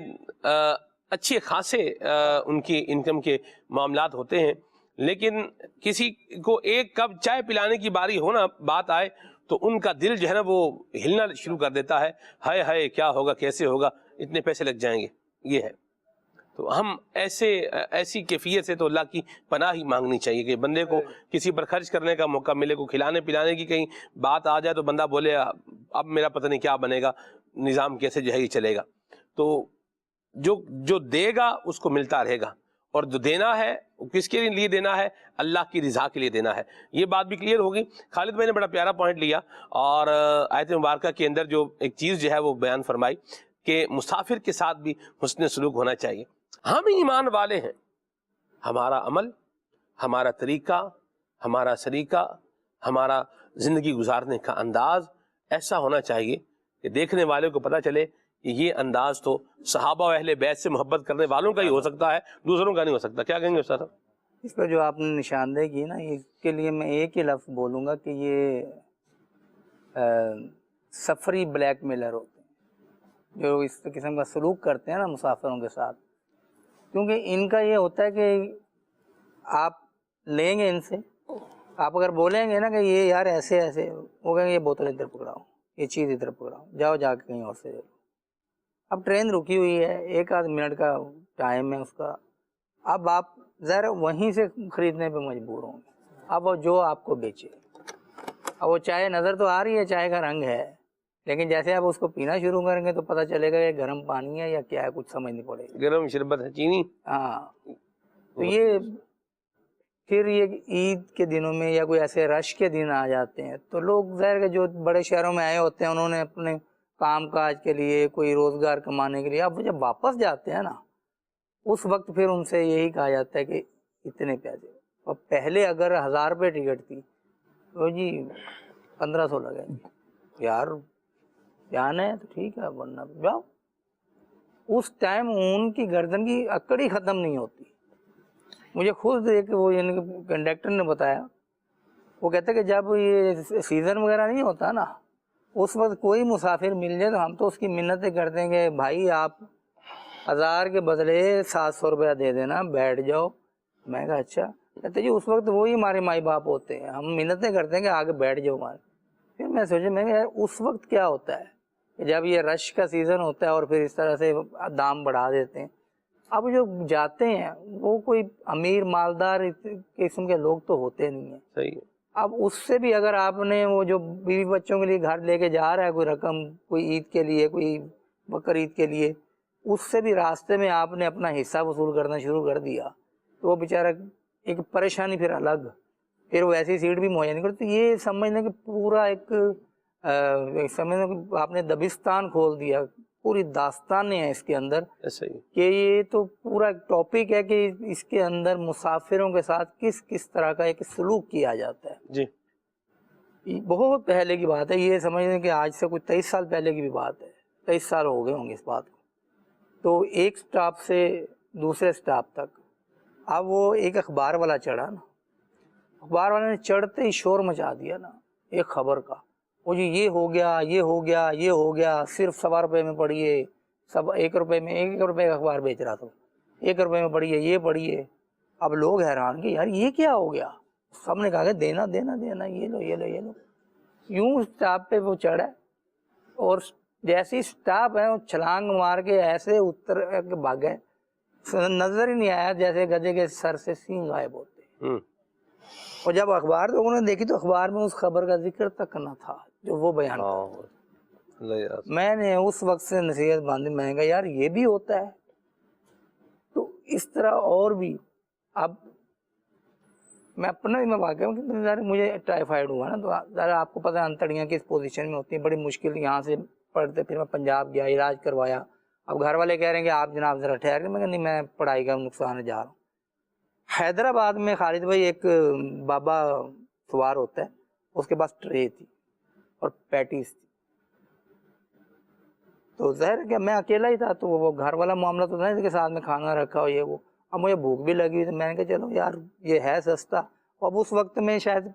اچھے خاصے ان کی انکم کے معاملات ہوتے ہیں، لیکن کسی کو ایک کپ چائے پلانے کی باری ہونا بات آئے تو ان کا دل جو ہے نا وہ ہلنا شروع کر دیتا ہے. ہائے ہائے کیا ہوگا، کیسے ہوگا، اتنے پیسے لگ جائیں گے. یہ ہے تو ہم ایسی کیفیت سے تو اللہ کی پناہ ہی مانگنی چاہیے کہ بندے کو کسی پر خرچ کرنے کا موقع ملے، کو کھلانے پلانے کی کہیں بات آ جائے تو بندہ بولے اب میرا پتہ نہیں کیا بنے گا، نظام کیسے جو ہے یہ چلے گا. تو جو دے گا اس کو ملتا رہے گا، اور جو دینا ہے کس کے لیے دینا ہے؟ اللہ کی رضا کے لیے دینا ہے. یہ بات بھی کلیئر ہوگی. خالد بھائی نے بڑا پیارا پوائنٹ لیا اور آیت مبارکہ کے اندر جو ایک چیز جو ہے وہ بیان فرمائی کہ مسافر کے ساتھ بھی حسن سلوک ہونا چاہیے. ہم ایمان والے ہیں، ہمارا عمل، ہمارا طریقہ، ہمارا سلیقہ، ہمارا زندگی گزارنے کا انداز ایسا ہونا چاہیے کہ دیکھنے والے کو پتہ چلے کہ یہ انداز تو صحابہ و اہل بیت سے محبت کرنے والوں کا ہی ہو سکتا ہے، دوسروں کا نہیں ہو سکتا. کیا کہیں گے استاد صاحب؟ اس پر جو آپ نے نشاندہی کی نا، اس کے لیے میں ایک ہی لفظ بولوں گا کہ یہ سفری بلیک میلر ہوتے ہیں جو اس قسم کا سلوک کرتے ہیں نا مسافروں کے ساتھ. کیونکہ ان کا یہ ہوتا ہے کہ آپ لیں گے ان سے، آپ اگر بولیں گے نا کہ یہ یار ایسے ایسے، وہ کہیں گے یہ بوتل ادھر پکڑاؤ، یہ چیز ادھر پکڑاؤ، جاؤ جا کے کہیں اور سے لے لو. اب ٹرین رکی ہوئی ہے، 1 آدھ منٹ کا ٹائم ہے اس کا، اب آپ ظاہر وہیں سے خریدنے پہ مجبور ہوں گے. اب وہ جو آپ کو بیچے، اب وہ چائے نظر تو آ رہی ہے، چائے کا رنگ ہے، لیکن جیسے آپ اس کو پینا شروع کریں گے تو پتہ چلے گا کہ گرم پانی ہے یا کیا ہے، کچھ سمجھ نہیں پڑے گی. گرم شربت ہے، چینی. ہاں، تو یہ پھر یہ عید کے دنوں میں یا کوئی ایسے رش کے دن آ جاتے ہیں تو لوگ ظاہر کہ جو بڑے شہروں میں آئے ہوتے ہیں انہوں نے اپنے کام کاج کے لیے، کوئی روزگار کمانے کے لیے، اب جب واپس جاتے ہیں نا اس وقت پھر ان سے یہی کہا جاتا ہے کہ اتنے پیسے. اور پہلے اگر 1000 روپے ٹکٹ تھی تو جی 1500 لگیں گے. یار جانا ہے تو ٹھیک ہے ورنہ جاؤ. اس ٹائم ان کی گردن کی اکڑ ہی ختم نہیں ہوتی. مجھے خود ایک وہ یعنی کہ کنڈکٹر نے بتایا وہ کہتے ہیں کہ جب یہ سیزن وغیرہ نہیں ہوتا نا اس وقت کوئی مسافر مل جائے تو ہم تو اس کی منتیں کرتے ہیں کہ بھائی آپ 1000 کے بدلے 700 روپیہ دے دینا بیٹھ جاؤ. میں کہا اچھا. کہتے جی اس وقت وہی ہمارے مائی باپ ہوتے ہیں, ہم منتیں کرتے ہیں کہ آگے بیٹھ جاؤ ہمارے. پھر میں سوچا میں کہ یار اس وقت کیا ہوتا ہے کہ جب یہ رش کا سیزن ہوتا ہے اور پھر اس طرح سے دام بڑھا دیتے ہیں. اب جو جاتے ہیں وہ کوئی امیر مالدار قسم کے لوگ تو ہوتے نہیں ہیں. صحیح ہے. اب اس سے بھی اگر آپ نے وہ جو بیوی بچوں کے لیے گھر لے کے جا رہا ہے کوئی رقم, کوئی عید کے لیے, کوئی بقرعید کے لیے, اس سے بھی راستے میں آپ نے اپنا حصہ وصول کرنا شروع کر دیا تو وہ بیچارہ ایک پریشانی پھر الگ, پھر وہ ایسی سیٹ بھی مہیا نہیں کرتی. یہ سمجھنا کہ پورا ایک سمجھنا کہ آپ نے دبستان کھول دیا, پوری داستانیں ہیں اس کے اندر کہ یہ تو پورا ایک ٹاپک ہے کہ اس کے اندر مسافروں کے ساتھ کس کس طرح کا ایک سلوک کیا جاتا ہے. جی بہت پہلے کی بات ہے, یہ سمجھیں کہ آج سے کوئی 23 سال پہلے کی بھی بات ہے, 23 سال ہو گئے ہوں گے اس بات کو. تو ایک سٹاپ سے دوسرے سٹاپ تک اب وہ ایک اخبار والا چڑھا نا, اخبار والے نے چڑھتے ہی شور مچا دیا نا ایک خبر کا, وہ جی یہ ہو گیا, یہ ہو گیا, یہ ہو گیا, صرف 1.25 روپے میں پڑھیے, سب 1 روپے میں, 1 روپے کا اخبار بیچ رہا تھا, 1 روپے میں پڑھیے, یہ پڑھیے. اب لوگ حیران کہ یار یہ کیا ہو گیا. سب نے کہا کہ دینا دینا دینا, یہ لو یہ لو یہ لو. یوں اسٹاپ پہ وہ چڑھا اور جیسی اسٹاپ ہے وہ چھلانگ مار کے ایسے اتر کے بھاگ گئے, نظر ہی نہیں آیا جیسے گدھے کے سر سے سینگ غائب ہوتے. اور جب اخبار لوگوں نے دیکھی تو اخبار میں اس خبر کا ذکر تک نہ تھا جو وہ بیان کرتا. میں نے اس وقت سے نصیحت باندھی, میں نے کہا یار یہ بھی ہوتا ہے. تو اس طرح اور بھی. اب میں اپنا بھی میں واقع ہوں کہ مجھے ٹائیفائڈ ہوا نا, تو ذرا آپ کو پتہ ہے انتڑیاں کس پوزیشن میں ہوتی ہیں, بڑی مشکل. یہاں سے پڑھتے پھر میں پنجاب گیا, علاج کروایا. اب گھر والے کہہ رہے ہیں کہ آپ جناب ذرا ٹھہر کے, میں کہا نہیں میں پڑھائی کا نقصان ہے جا رہا ہوں. حیدرآباد میں خالد بھائی ایک بابا سوار ہوتا ہے, اس کے پاس ٹرے تھی اور پیٹیز تھی. تو ظاہر کہ میں اکیلا ہی تھا تو وہ گھر والا معاملہ تو نہیں کہ ساتھ میں کھانا رکھا ہو یہ وہ. اب مجھے بھوک بھی لگی ہوئی, تو میں نے کہا چلو یار یہ ہے سستا. اب اس وقت میں شاید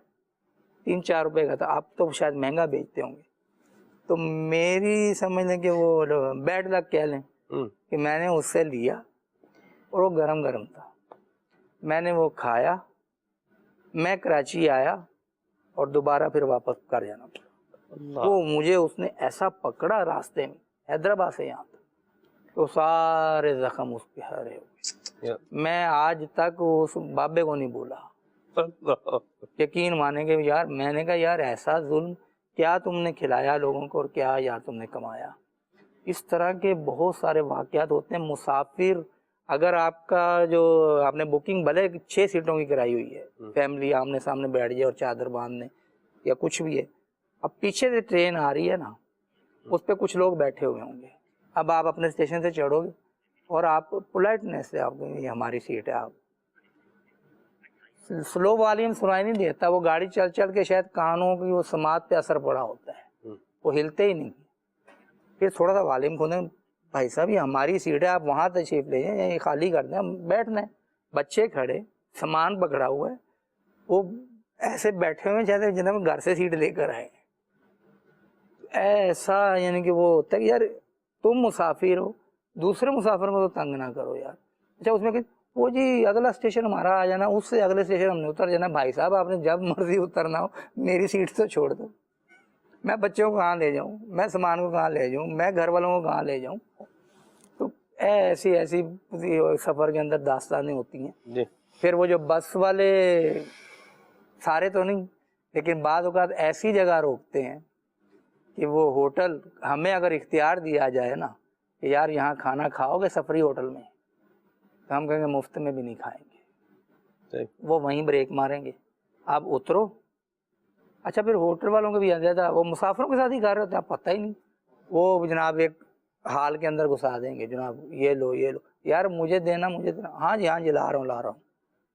3-4 روپے کا تھا, اب تو شاید مہنگا بیچتے ہوں گے. تو میری سمجھ لیں کہ وہ بیڈ لک کہہ لیں کہ میں نے اس سے لیا اور وہ گرم گرم تھا. میں نے وہ کھایا, میں کراچی آیا اور دوبارہ پھر واپس کر جانا پڑا. وہ مجھے اس نے ایسا پکڑا راستے میں حیدرآباد سے یہاں تک, تو سارے زخم اس پہ ہرے ہوئے. میں آج تک اس بابے کو نہیں بولا. یقین مانے کہ یار میں نے کہا یار ایسا ظلم کیا تم نے کھلایا لوگوں کو اور کیا یار تم نے کمایا. اس طرح کے بہت سارے واقعات ہوتے ہیں. مسافر اگر آپ کا جو آپ نے بکنگ بھلے 6 سیٹوں کی کرائی ہوئی ہے, فیملی آمنے سامنے بیٹھ جائے اور چادر باندھنے یا کچھ بھی ہے, اب پیچھے سے ٹرین آ رہی ہے نا, اس پہ کچھ لوگ بیٹھے ہوئے ہوں گے. اب آپ اپنے اسٹیشن سے چڑھو گے اور آپ پولائٹنیس سے آپ یہ ہماری سیٹ ہے, آپ سلو والیوم سنائی نہیں دیتا. وہ گاڑی چل چل کے شاید کانوں کی وہ سماعت پہ اثر پڑا ہوتا ہے, وہ ہلتے ہی نہیں. پھر تھوڑا سا والیوم کھولیں, بھائی صاحب یہ ہماری سیٹ ہے, آپ وہاں تشریف لے جائیں, یہ خالی کر دیں, ہم بیٹھنا ہے. بچے کھڑے, سامان پکڑا ہوا ہے, وہ ایسے بیٹھے ہوئے جیسے جناب گھر سے سیٹ لے کر آئے. ایسا یعنی کہ وہ ہوتا ہے کہ یار تم مسافر ہو, دوسرے مسافر کو تو تنگ نہ کرو یار. اچھا اس میں کہ وہ جی اگلا اسٹیشن ہمارا آ جانا, اس سے اگلے اسٹیشن ہم نے اتر جانا. بھائی صاحب آپ نے جب مرضی اترنا ہو میری سیٹ تو چھوڑ دو. میں بچوں کو کہاں لے جاؤں, میں سامان کو کہاں لے جاؤں, میں گھر والوں کو کہاں لے جاؤں. تو ایسی ایسی سفر کے اندر داستانیں ہوتی ہیں. پھر وہ جو بس والے سارے تو نہیں, لیکن بعض اوقات ایسی جگہ روکتے ہیں کہ وہ ہوٹل ہمیں اگر اختیار دیا جائے نا کہ یار یہاں کھانا کھاؤ گے سفری ہوٹل میں, تو ہم کہیں گے مفت میں بھی نہیں کھائیں گے. وہ وہیں بریک ماریں گے, آپ اترو. اچھا پھر ہوٹل والوں کو بھی زیادہ وہ مسافروں کے ساتھ ہی کر رہے ہوتے ہیں, پتہ ہی نہیں. وہ جناب ایک ہال کے اندر گھسا دیں گے, جناب یہ لو یہ لو, یار مجھے دینا مجھے دینا, ہاں جی لا رہا ہوں.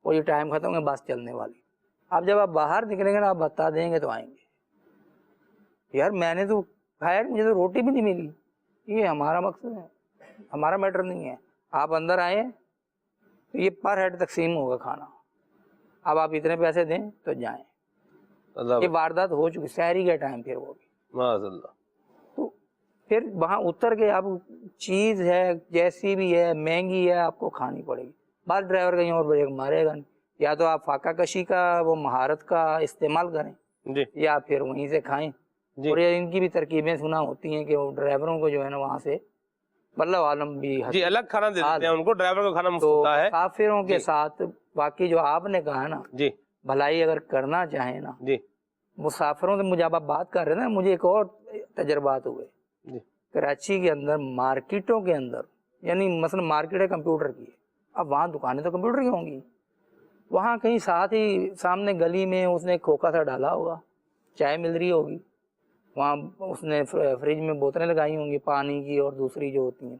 وہ یہ ٹائم ختم ہے بس چلنے والی. اب جب آپ باہر نکلیں گے نا, آپ بتا دیں گے تو آئیں گے. یار میں نے تو کھایا, مجھے تو روٹی بھی نہیں ملی. یہ ہمارا مقصد ہے, ہمارا میٹر نہیں ہے. آپ اندر آئیں تو یہ پر ہیڈ تقسیم ہوگا کھانا, اب آپ اتنے پیسے دیں تو جائیں. اللہ یہ واردات ہو چکی سحری کے ٹائم، پھر وہ بھی معاذ اللہ. تو پھر وہاں اتر کے اب چیز ہے جیسی بھی ہے مہنگی ہے آپ کو کھانی پڑے گی. بعض ڈرائیور کہیں اور بریک مارے گا نہیں، یا تو آپ فاقہ کشی کا وہ مہارت کا استعمال کریں جی یا پھر وہیں سے کھائیں. جی اور یہ ان کی بھی ترکیبیں سنا ہوتی ہیں کہ وہ ڈرائیوروں کو جو ہے نا وہاں سے اللہ عالم بھی جی الگ کھانا دے دیتے ہیں ان کو، ڈرائیور کا کھانا مفت تو ہوتا ہے. مسافروں کے جی. ساتھ واقعی جو آپ نے کہا نا جی بھلائی اگر کرنا چاہیں نا، جی مسافروں سے مجھے آپ بات کر رہے ہیں نا، مجھے ایک اور تجربات ہوئے جی کراچی کے اندر مارکیٹوں کے اندر، یعنی مثلا مارکیٹ ہے کمپیوٹر کی، اب وہاں دکانیں تو کمپیوٹر کی ہوں گی، وہاں کہیں ساتھ ہی سامنے گلی میں اس نے کھوکھا سا ڈالا ہوگا، چائے مل رہی ہوگی، وہاں اس نے فریج میں بوتلیں لگائی ہوں گی پانی کی اور دوسری جو ہوتی ہیں.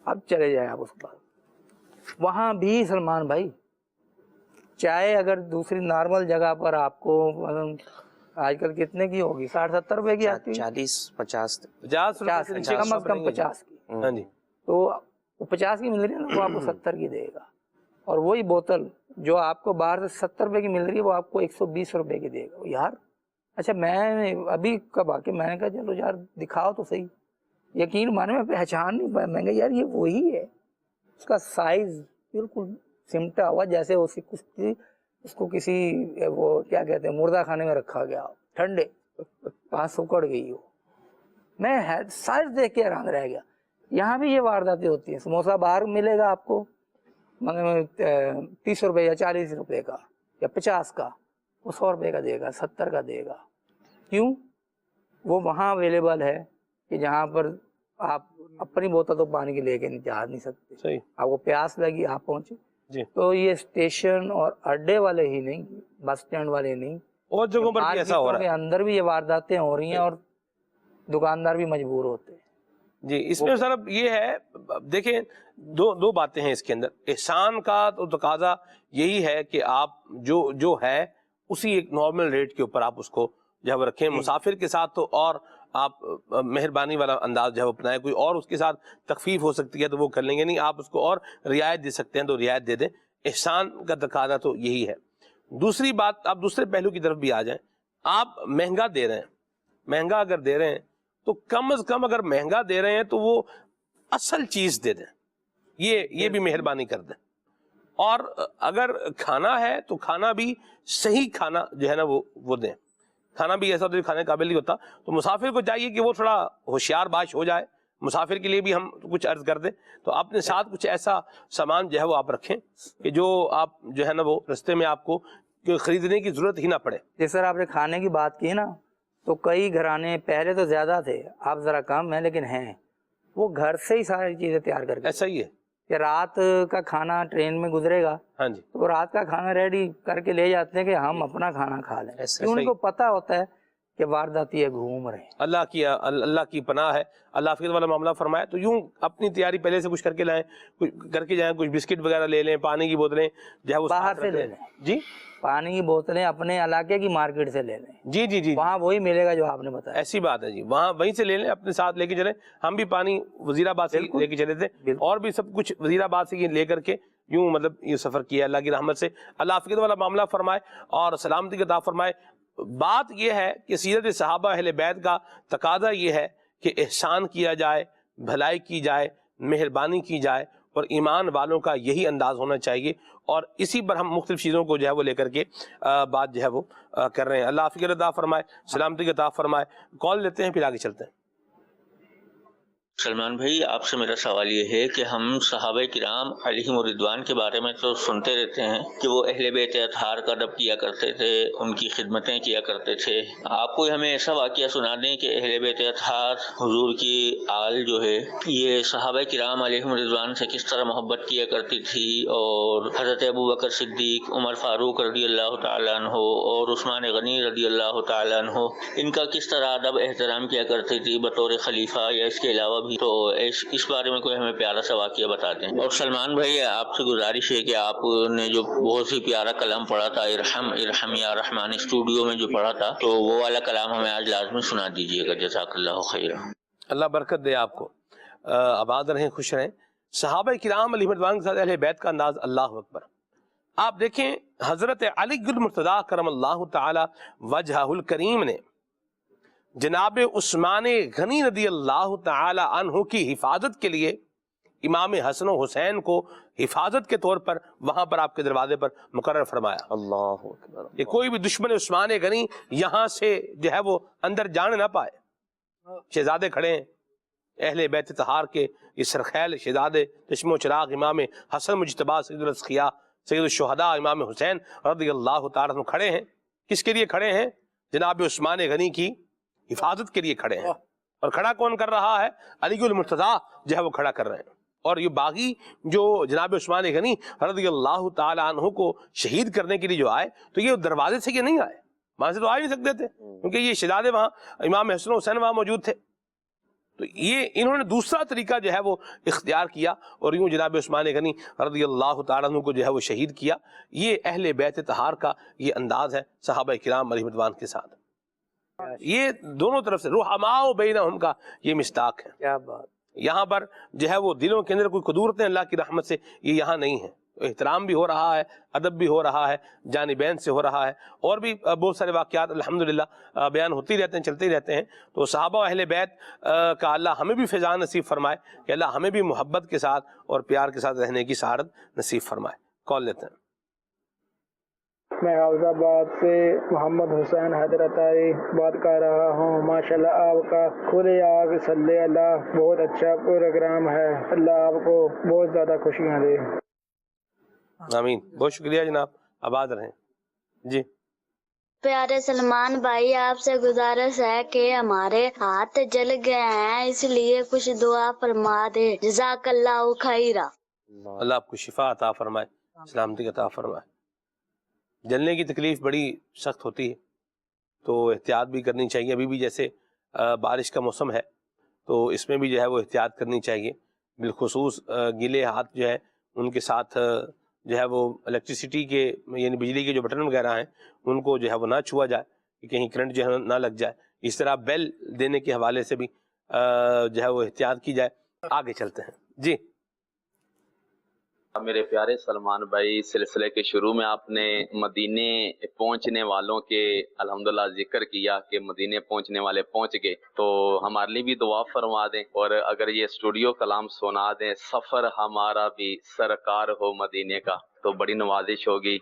اب چلے جائیں آپ اس کے بعد وہاں بھی سلمان بھائی چائے اگر دوسری نارمل جگہ پر آپ کو آج کل کتنے کی ہوگی، 60-70 روپے کی آتی ہے، 40-50 50 کم از کم 50 کی، ہاں جی تو وہ 50 کی مل رہی ہے نا، وہ آپ کو 70 کی دے گا. اور وہی بوتل جو آپ کو باہر سے 70 روپے کی مل رہی ہے وہ آپ کو 120 روپے کی دے گا. یار اچھا میں ابھی کب آ کے میں نے کہا چلو یار دکھاؤ تو صحیح، یقین مانے میں پہچان نہیں پایا. میں نے کہا یار یہ وہی ہے، اس کا سائز بالکل سمٹا ہوا جیسے اس کو کسی وہ کیا کہتے ہیں مردہ خانے میں رکھا گیا ٹھنڈے پانچ سکڑ گئی ہو. میں سائز دیکھ کے حیران رہ گیا. یہاں بھی یہ وارداتیں ہوتی ہیں. سموسہ باہر ملے گا آپ کو 30 روپے یا 40 روپے کا یا 50 کا، وہ 100 روپے کا دے گا، 70 کا دے گا. کیوں؟ وہ وہاں اویلیبل ہے کہ جہاں پر آپ اپنی بوتل تو پانی کی لے کے جا نہیں سکتے، صحیح. آپ کو پیاس لگی آپ پہنچے. جی تو یہ اسٹیشن اور اڈے والے ہی نہیں، بس اسٹینڈ والے نہیں، اور جگہوں پر بھی ایسا ہو مارکیٹوں کے رہا ہے. اندر بھی یہ وارداتیں ہو رہی ہیں اور دکاندار بھی مجبور ہوتے ہیں. جی اس میں سر یہ ہے، دیکھیں دو باتیں ہیں اس کے اندر. احسان کا تو تقاضا یہی ہے کہ آپ جو ہے اسی ایک نارمل ریٹ کے اوپر آپ اس کو جو ہے وہ رکھیں. مسافر کے ساتھ تو اور آپ مہربانی والا انداز جو ہے وہ اپنائیں. کوئی اور اس کے ساتھ تخفیف ہو سکتی ہے تو وہ کر لیں گے، نہیں آپ اس کو اور رعایت دے سکتے ہیں تو رعایت دے دیں. احسان کا تقاضا تو یہی ہے. دوسری بات، آپ دوسرے پہلو کی طرف بھی آ جائیں. آپ مہنگا دے رہے ہیں، مہنگا اگر دے رہے ہیں تو کم از کم اگر مہنگا دے رہے ہیں تو وہ اصل چیز دے دیں، یہ بھی مہربانی کر دیں. اور اگر کھانا ہے تو کھانا بھی صحیح کھانا جو ہے نا وہ دیں. کھانا بھی ایسا تو کھانے قابل نہیں ہوتا. تو مسافر کو چاہیے کہ وہ تھوڑا ہوشیار باش ہو جائے. مسافر کے لیے بھی ہم کچھ عرض کر دیں تو اپنے ساتھ کچھ ایسا سامان جو ہے وہ آپ رکھیں کہ جو آپ جو ہے نا وہ رستے میں آپ کو خریدنے کی ضرورت ہی نہ پڑے. جس طرح آپ نے کھانے کی بات کی نا، تو کئی گھرانے پہلے تو زیادہ تھے، اب ذرا کم ہیں لیکن ہیں، وہ گھر سے ہی ساری چیزیں تیار کر کے، ایسا ہی ہے کہ رات کا کھانا ٹرین میں گزرے گا ہاں جی. تو رات کا کھانا ریڈی کر کے لے جاتے ہیں کہ ہم اپنا کھانا کھا لیں. ایسا ان صحیح. کو پتہ ہوتا ہے کہ وارداتی ہے گھوم رہے ہیں. اللہ کی پناہ ہے. اللہ حافظ والا معاملہ فرمایا تو یوں اپنی تیاری پہلے سے کچھ کر کے لائیں، کچھ کر کے جائیں، کچھ بسکٹ وغیرہ لے لیں، پانی کی بوتلیں جو ہے وہ باہر ساتھ سے رکھ لے لیں، جی پانی کی بوتلیں اپنے علاقے کی مارکیٹ سے لے لیں، جی جی جی وہاں وہی ملے گا جو آپ نے بتایا. ایسی بات ہے جی. وہاں وہیں سے لے لیں، اپنے ساتھ لے کے چلیں. ہم بھی پانی وزیر آباد سے لے کے چلے تھے اور بھی سب کچھ وزیر آباد سے یہ لے کر کے یوں مطلب یہ سفر کیا. اللہ کی رحمت سے اللہ حافظ والا معاملہ فرمائے اور سلامتی کا عطا فرمائے. بات یہ ہے کہ سیرت صحابہ اہل بیت کا تقاضا یہ ہے کہ احسان کیا جائے، بھلائی کی جائے، مہربانی کی جائے، اور ایمان والوں کا یہی انداز ہونا چاہیے. اور اسی پر ہم مختلف چیزوں کو جو ہے وہ لے کر کے بات جو ہے وہ کر رہے ہیں. اللہ حافظ عطا فرمائے، سلامتی کا عطا فرمائے. کال لیتے ہیں پھر آگے چلتے ہیں. سلمان بھائی، آپ سے میرا سوال یہ ہے کہ ہم صحابہ کرام علیہم الرضوان کے بارے میں تو سنتے رہتے ہیں کہ وہ اہل بیت اطہار کا ادب کیا کرتے تھے، ان کی خدمتیں کیا کرتے تھے. آپ کوئی ہمیں ایسا واقعہ سنا دیں کہ اہل بیت اطہار حضور کی آل جو ہے یہ صحابہ کرام علیہم الرضوان سے کس طرح محبت کیا کرتی تھی، اور حضرت ابوبکر صدیق، عمر فاروق رضی اللہ تعالیٰ عنہ اور عثمان غنی رضی اللہ تعالیٰ عنہ ان کا کس طرح ادب احترام کیا کرتی تھی بطور خلیفہ یا اس کے علاوہ بھی. تو اس بارے میں کوئی ہمیں پیارا سا واقعہ بتا دیں. اور سلمان بھائی، آپ سے گزارش ہے کہ آپ نے جو بہت ہی پیارا کلام پڑھا تھا ارحم ارحم یا رحمان اسٹوڈیو میں جو پڑھا تھا، تو وہ والا کلام ہمیں آج لازمی سنا دیجیے گا. جزاک اللہ خیر. اللہ برکت دے آپ کو. آباد رہیں، خوش رہیں. صحابہ کرام علیہ الرضوان کے ساتھ اہل بیت کا انداز، اللہ اکبر. آپ دیکھیں حضرت علی المرتضیٰ کرم اللہ تعالی وجہہ الکریم نے جناب عثمان غنی رضی اللہ تعالی عنہ کی حفاظت کے لیے امام حسن و حسین کو حفاظت کے طور پر وہاں پر آپ کے دروازے پر مقرر فرمایا. اللہ اکبر. کہ کوئی بھی دشمن عثمان غنی یہاں سے جو ہے وہ اندر جان نہ پائے. شہزادے کھڑے ہیں اہل بیت طہار کے، یہ سرخیل شہزادے چشم و چراغ امام حسن مجتبیٰ سید الاسقیاء سید الشہداء امام حسین رضی اللہ تعالیٰ عنہ کھڑے ہیں. کس کے لیے کھڑے ہیں؟ جناب عثمان غنی کی حفاظت کے لیے کھڑے ہیں. اور کھڑا کون کر رہا ہے؟ علی المرتضیٰ جو ہے وہ کھڑا کر رہے ہیں. اور یہ باغی جو جناب عثمان غنی رضی اللہ تعالیٰ عنہ کو شہید کرنے کے لیے جو آئے، تو یہ دروازے سے یہ نہیں آئے، وہاں سے تو آ نہیں سکتے تھے کیونکہ یہ شہزادے وہاں امام حسن و حسین وہاں موجود تھے. تو یہ انہوں نے دوسرا طریقہ جو ہے وہ اختیار کیا اور یوں جناب عثمان غنی رضی اللہ تعالیٰ عنہ کو جو ہے وہ شہید کیا. یہ اہل بیت طہار کا یہ انداز ہے صحابہ کرام علیہ رضوان کے ساتھ. یہ دونوں طرف سے رحماء بینہم کا یہ مصداق ہے. کیا بات. یہاں پر جو ہے وہ دلوں کے اندر کوئی قدورتیں اللہ کی رحمت سے یہ یہاں نہیں ہے. احترام بھی ہو رہا ہے، ادب بھی ہو رہا ہے، جانبین سے ہو رہا ہے، اور بھی بہت سارے واقعات الحمدللہ بیان ہوتے ہی رہتے ہیں، چلتے ہی رہتے ہیں. تو صحابہ و اہل بیت کا اللہ ہمیں بھی فیضان نصیب فرمائے کہ اللہ ہمیں بھی محبت کے ساتھ اور پیار کے ساتھ رہنے کی سعادت نصیب فرمائے. کال لیتے ہیں. میں حافظ آباد سے محمد حسین حضرت علی بات کر رہا ہوں. ماشاءاللہ آپ کا کھلے آگ صلی اللہ بہت اچھا پروگرام ہے. اللہ آپ کو بہت زیادہ خوشیاں دے. آمین. بہت شکریہ جناب، آباد رہیں. جی پیارے سلمان بھائی، آپ سے گزارش ہے کہ ہمارے ہاتھ جل گئے ہیں، اس لیے کچھ دعا فرما دے. جزاک اللہ خیرہ. اللہ آپ کو شفا عطا فرمائے، سلامتی عطا فرمائے. جلنے کی تکلیف بڑی سخت ہوتی ہے تو احتیاط بھی کرنی چاہیے. ابھی بھی جیسے بارش کا موسم ہے تو اس میں بھی جو ہے وہ احتیاط کرنی چاہیے. بالخصوص گیلے ہاتھ جو ہے ان کے ساتھ جو ہے وہ الیکٹریسٹی کے یعنی بجلی کے جو بٹن وغیرہ ہیں ان کو جو ہے وہ نہ چھوا جائے کہ کہیں کرنٹ جو ہے نہ لگ جائے. اس طرح بیل دینے کے حوالے سے بھی جو ہے وہ احتیاط کی جائے. آگے چلتے ہیں. جی میرے پیارے سلمان بھائی، سلسلے کے شروع میں آپ نے مدینے پہنچنے والوں کے الحمدللہ ذکر کیا کہ مدینے پہنچنے والے پہنچ گئے، تو ہمارے لیے بھی دعا فرما دیں اور اگر یہ اسٹوڈیو کلام سنا دیں، سفر ہمارا بھی سرکار ہو مدینے کا، تو بڑی نوازش ہوگی.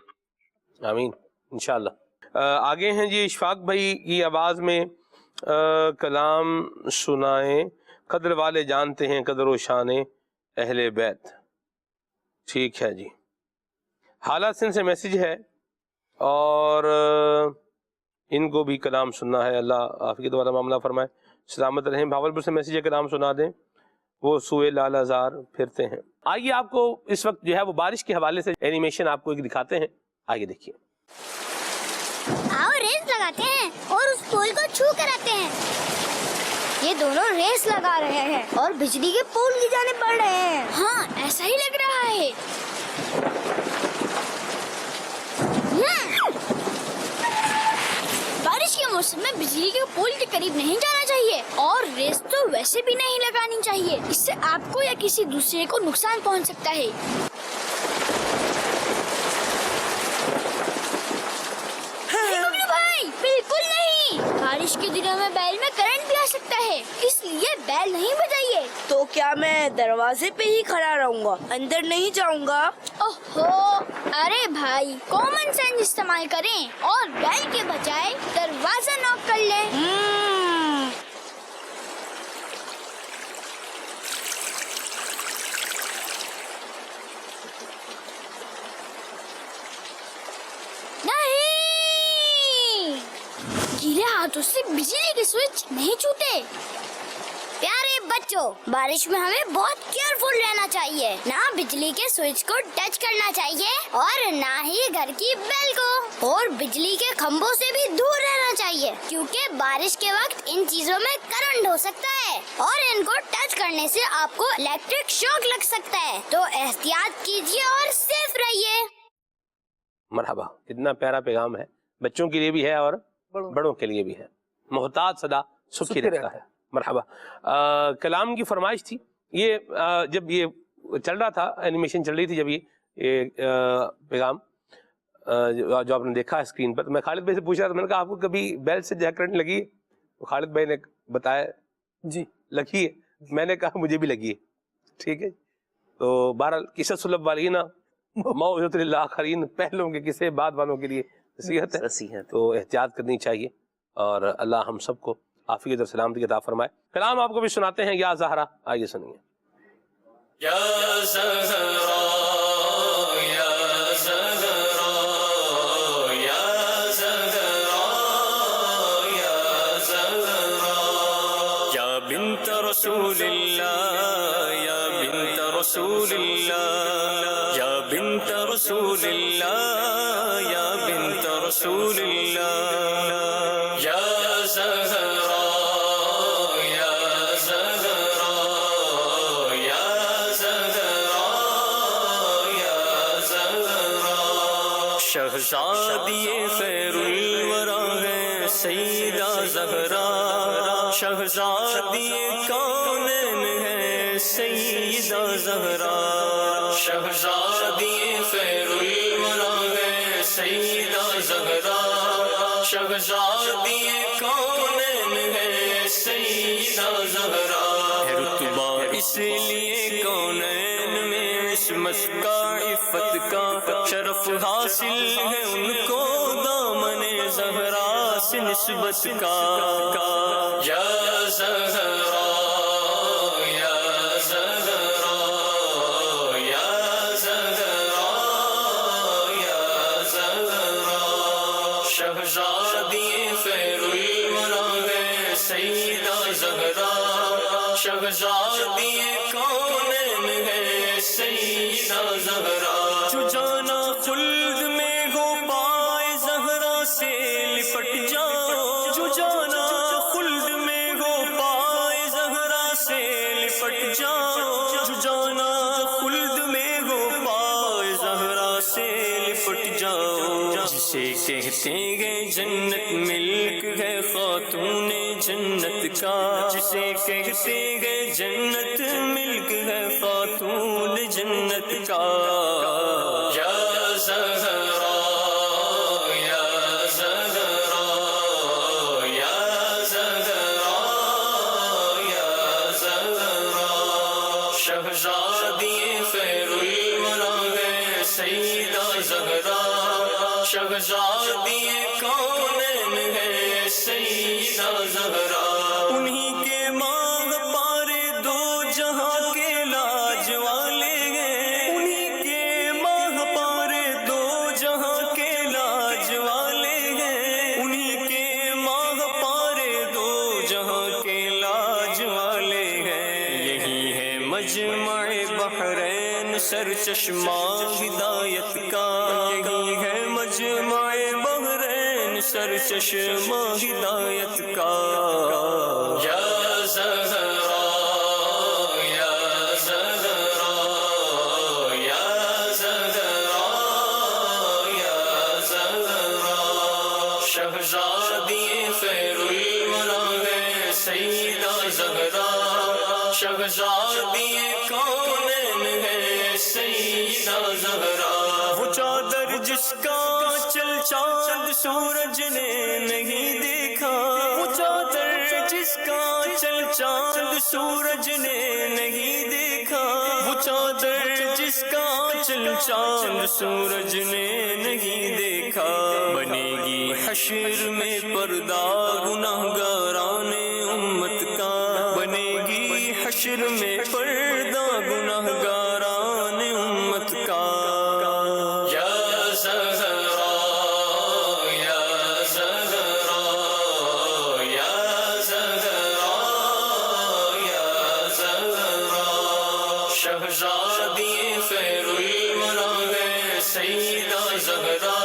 آمین انشاءاللہ. آگے ہیں جی اشفاق بھائی کی آواز میں کلام سنائیں. قدر والے جانتے ہیں قدر و شان اہل بیت. ٹھیک ہے جی. حالات سن سے میسیج ہے اور ان کو بھی کلام سننا ہے. اللہ آپ کے دوارا معاملہ فرمائے، سلامت رہیں. بھاولپور سے میسیج ہے، کلام سنا دیں. وہ سوئے لال ہزار پھرتے ہیں. آئیے آپ کو اس وقت جو ہے وہ بارش کے حوالے سے اینیمیشن آپ کو ایک دکھاتے ہیں. آئیے دیکھیے. آؤ ریس لگاتے ہیں اور اس پول کو چھو کر آتے ہیں. یہ دونوں ریس لگا رہے ہیں اور بجلی کے پول کی جانب بڑھ رہے ہیں. ہاں ایسا ہی لگ رہا ہے. بارش کے موسم میں بجلی کے پول کے قریب نہیں جانا چاہیے اور ریس تو ویسے بھی نہیں لگانی چاہیے. اس سے آپ کو یا کسی دوسرے کو نقصان پہنچ سکتا ہے. بالکل نہیں. بارش کے دنوں میں بیل میں کرنٹ بھی آ سکتا ہے، اس لیے بیل نہیں بجائیے. تو کیا میں دروازے پہ ہی کھڑا رہوں گا، اندر نہیں جاؤں گا؟ اوہو، ارے بھائی کامن سینس استعمال کریں اور بیل کے بجائے دروازہ ناک کر لیں. گیلے ہاتھوں سے بجلی کے سوئچ نہیں چھوتے. پیارے بچوں، بارش میں ہمیں بہت کیئرفل رہنا چاہیے. نہ بجلی کے سوئچ کو ٹچ کرنا چاہیے اور نہ ہی گھر کی بیل کو، اور بجلی کے کھمبوں سے بھی دور رہنا چاہیے کیونکہ بارش کے وقت ان چیزوں میں کرنٹ ہو سکتا ہے اور ان کو ٹچ کرنے سے آپ کو الیکٹرک شاک لگ سکتا ہے. تو احتیاط کیجیے اور سیف رہیے. مرحبا. کتنا پیارا پیغام ہے، بچوں کے لیے بھی ہے اور بڑوں کے لیے بھی ہے. محتاط صدا سکھی رہتا ہے. مرحبا. کلام کی فرمائش تھی. یہ جب یہ چل رہا تھا، اینیمیشن چل رہی تھی، جب یہ پیغام جو آپ نے دیکھا اسکرین پر. تو میں خالد بھائی سے پوچھ رہا تھا, میں نے کہا آپ کو کبھی بیل سے جیک کرنٹ لگی ہے؟ تو خالد بھائی نے بتایا جی لگی ہے. میں نے کہا مجھے بھی لگی ہے. ٹھیک ہے, تو بہرحال قصص الاولین موعظۃ للآخرین, پہلوں کے قصے بعد والوں کے لیے نصیحت ہے, تو احتیاط کرنی چاہیے. اور اللہ ہم سب کو عافیت اور سلامتی عطا فرمائے. کلام آپ کو بھی سناتے ہیں یا زہرا, آئیے سنیے. یا زہرا یا زہرا یا زہرا یا زہرا یا بنت رسول اللہ یا بنت رسول اللہ یا بنت رسول اللہ یا بنت رسول اللہ یا زہرا یا زہرا یا زہرا یا زہرا شہزادی خیر الورا ہے سیدہ زہرا شہزادی کونین ہے سیدہ زہرا شہزادی خیر الورا ہے سیدہ زہرا شہزادی کونین ہے سیدہ زہرا رتبہ اس لیے کونین میں عصمت کا عفت کا شرف حاصل ہے ان کو دامن زہرا سے نسبت کا یا زہرا یا زہرا یا زہرا یا زہرا شہزادی خیر الورا ہے سیدہ زہرا شہزادی کونین ہے سیدہ زہرا جو جانا خلد میں ہو پائے زہرا سے لپٹ جاؤ جو جانا خلد میں ہو پائے زہرا سے لپٹ جاؤ جو جانا خلد میں ہو پائے زہرا سے لپٹ جاؤ جسے کہتے ہیں جنت ملک ہے خاتون جنت کا جسے کہتے ہیں جنت ملک ہے خاتون جنت کا یا زہرا یا زہرا یا زہرا یا زہرا شہزادی خیر الورا ہے سیدہ زہرا شہزادی کونین ہے سیدہ زہرا انہی کے ماہ پارے دو جہاں کے لاج والے ہیں انہی کے ماہ پارے دو جہاں کے لاج والے ہیں انہی کے ماہ پارے دو جہاں کے لاج والے ہیں یہی ہے مجمع بحرین سر چشمہ ہدایت کا یہی ہے مجمع بحرین سر چشمہ ہدایت کا یا زہرا یا زہرا یا زہرا یا زہرا شہزادی خیر الورا ہے سیدہ زہرا شہزادی کونین ہے سیدہ زہرا وہ چادر جس کا چل چاند سورج نے نہیں دیکھا وہ چادر جس کا چل چاند سورج نے نہیں دیکھا وہ چادر جس کا چل چاند سورج نے نہیں دیکھا بنے گی حشر میں پردہ گناہگاران امت کا بنے گی حشر میں پردہ گناہگاران امت کا یا زہرا یا زہرا یا زہرا یا زہرا شہزادی خیر الورا ہے سیدہ زہرا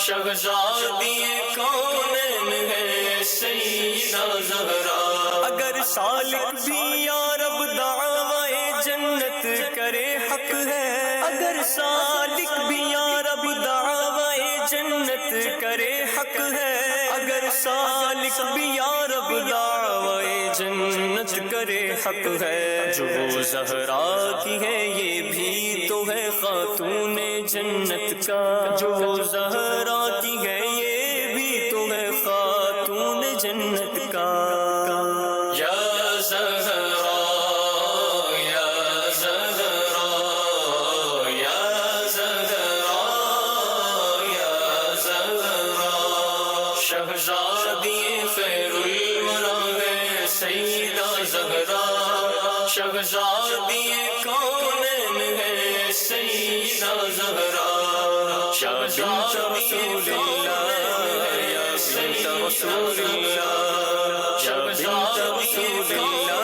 شہزادی کونین ہے سیدہ زہرا اگر سالک بھی یا رب دعوی جنت کرے حق ہے اگر سالک بھی یا رب دعوی جنت جنت کرے حق ہے، اگر سالک بھی یا رب دعوے جنت کرے حق ہے، جو زہرا کی ہے یہ بھی تو ہے خاتون جنت کا، جو زہرا کی ہے یہ بھی تو ہے خاتون جنت کا۔ یا زہرا یا زہرا یا زہرا یا زہرا، شہزادی خیر الورا ہے سیدہ زہرا، شہزادی کونین ہے سیدہ زہرا، یا بنت رسول اللہ یا بنت رسول اللہ، یا بنت رسول اللہ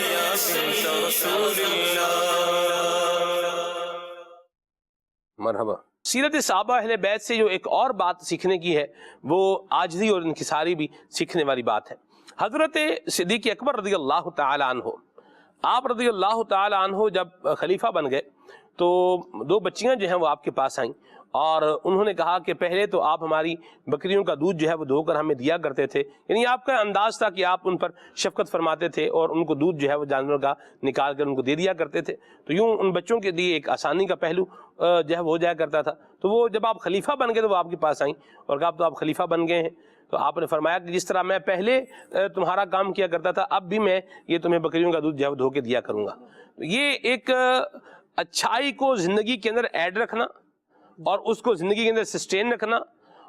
یا بنت رسول اللہ۔ مرحبا۔ سیرت صحابہ اہل بیت سے جو ایک اور بات سیکھنے کی ہے وہ عاجزی اور انکساری بھی سیکھنے والی بات ہے۔ حضرت صدیق اکبر رضی اللہ تعالی عنہ، آپ رضی اللہ تعالی عنہ جب خلیفہ بن گئے تو دو بچیاں جو ہیں وہ آپ کے پاس آئیں اور انہوں نے کہا کہ پہلے تو آپ ہماری بکریوں کا دودھ جو ہے وہ دھو کر ہمیں دیا کرتے تھے، یعنی آپ کا انداز تھا کہ آپ ان پر شفقت فرماتے تھے اور ان کو دودھ جو ہے وہ جانوروں کا نکال کر ان کو دے دیا کرتے تھے، تو یوں ان بچوں کے لیے ایک آسانی کا پہلو جو ہے وہ ہو جایا کرتا تھا۔ تو وہ جب آپ خلیفہ بن گئے تو وہ آپ کے پاس آئیں اور کہا اب تو آپ خلیفہ بن گئے ہیں، تو آپ نے فرمایا کہ جس طرح میں پہلے تمہارا کام کیا کرتا تھا اب بھی میں یہ تمہیں بکریوں کا دودھ جو ہے وہ دھو کے دیا کروں گا۔ یہ ایک اچھائی کو زندگی کے اندر ایڈ رکھنا اور اس کو زندگی کے اندر سسٹین رکھنا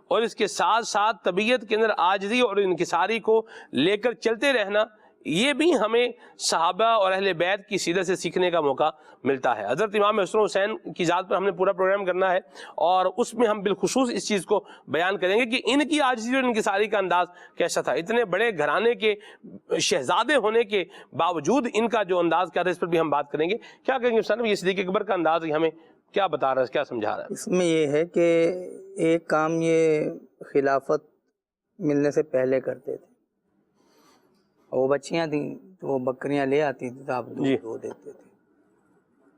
اور اس کے ساتھ ساتھ طبیعت کے اندر عاجزی اور انکساری کو لے کر چلتے رہنا، یہ بھی ہمیں صحابہ اور اہل بیت کی سیرت سے سیکھنے کا موقع ملتا ہے۔ حضرت امام حسن حسین کی ذات پر ہم نے پورا پروگرام کرنا ہے اور اس میں ہم بالخصوص اس چیز کو بیان کریں گے کہ ان کی عاجزی اور انکساری کا انداز کیسا تھا، اتنے بڑے گھرانے کے شہزادے ہونے کے باوجود ان کا جو انداز کیا تھا، اس پر بھی ہم بات کریں گے۔ کیا کہیں گے حسین، یہ صدیق اکبر کا انداز ہمیں کیا بتا رہا ہے، کیا سمجھا رہا ہے؟ اس میں یہ ہے کہ ایک کام یہ خلافت ملنے سے پہلے کرتے تھے، وہ بچیاں تھیں تو وہ بکریاں لے آتی تھی تو آپ دودھ دھو دیتے تھے،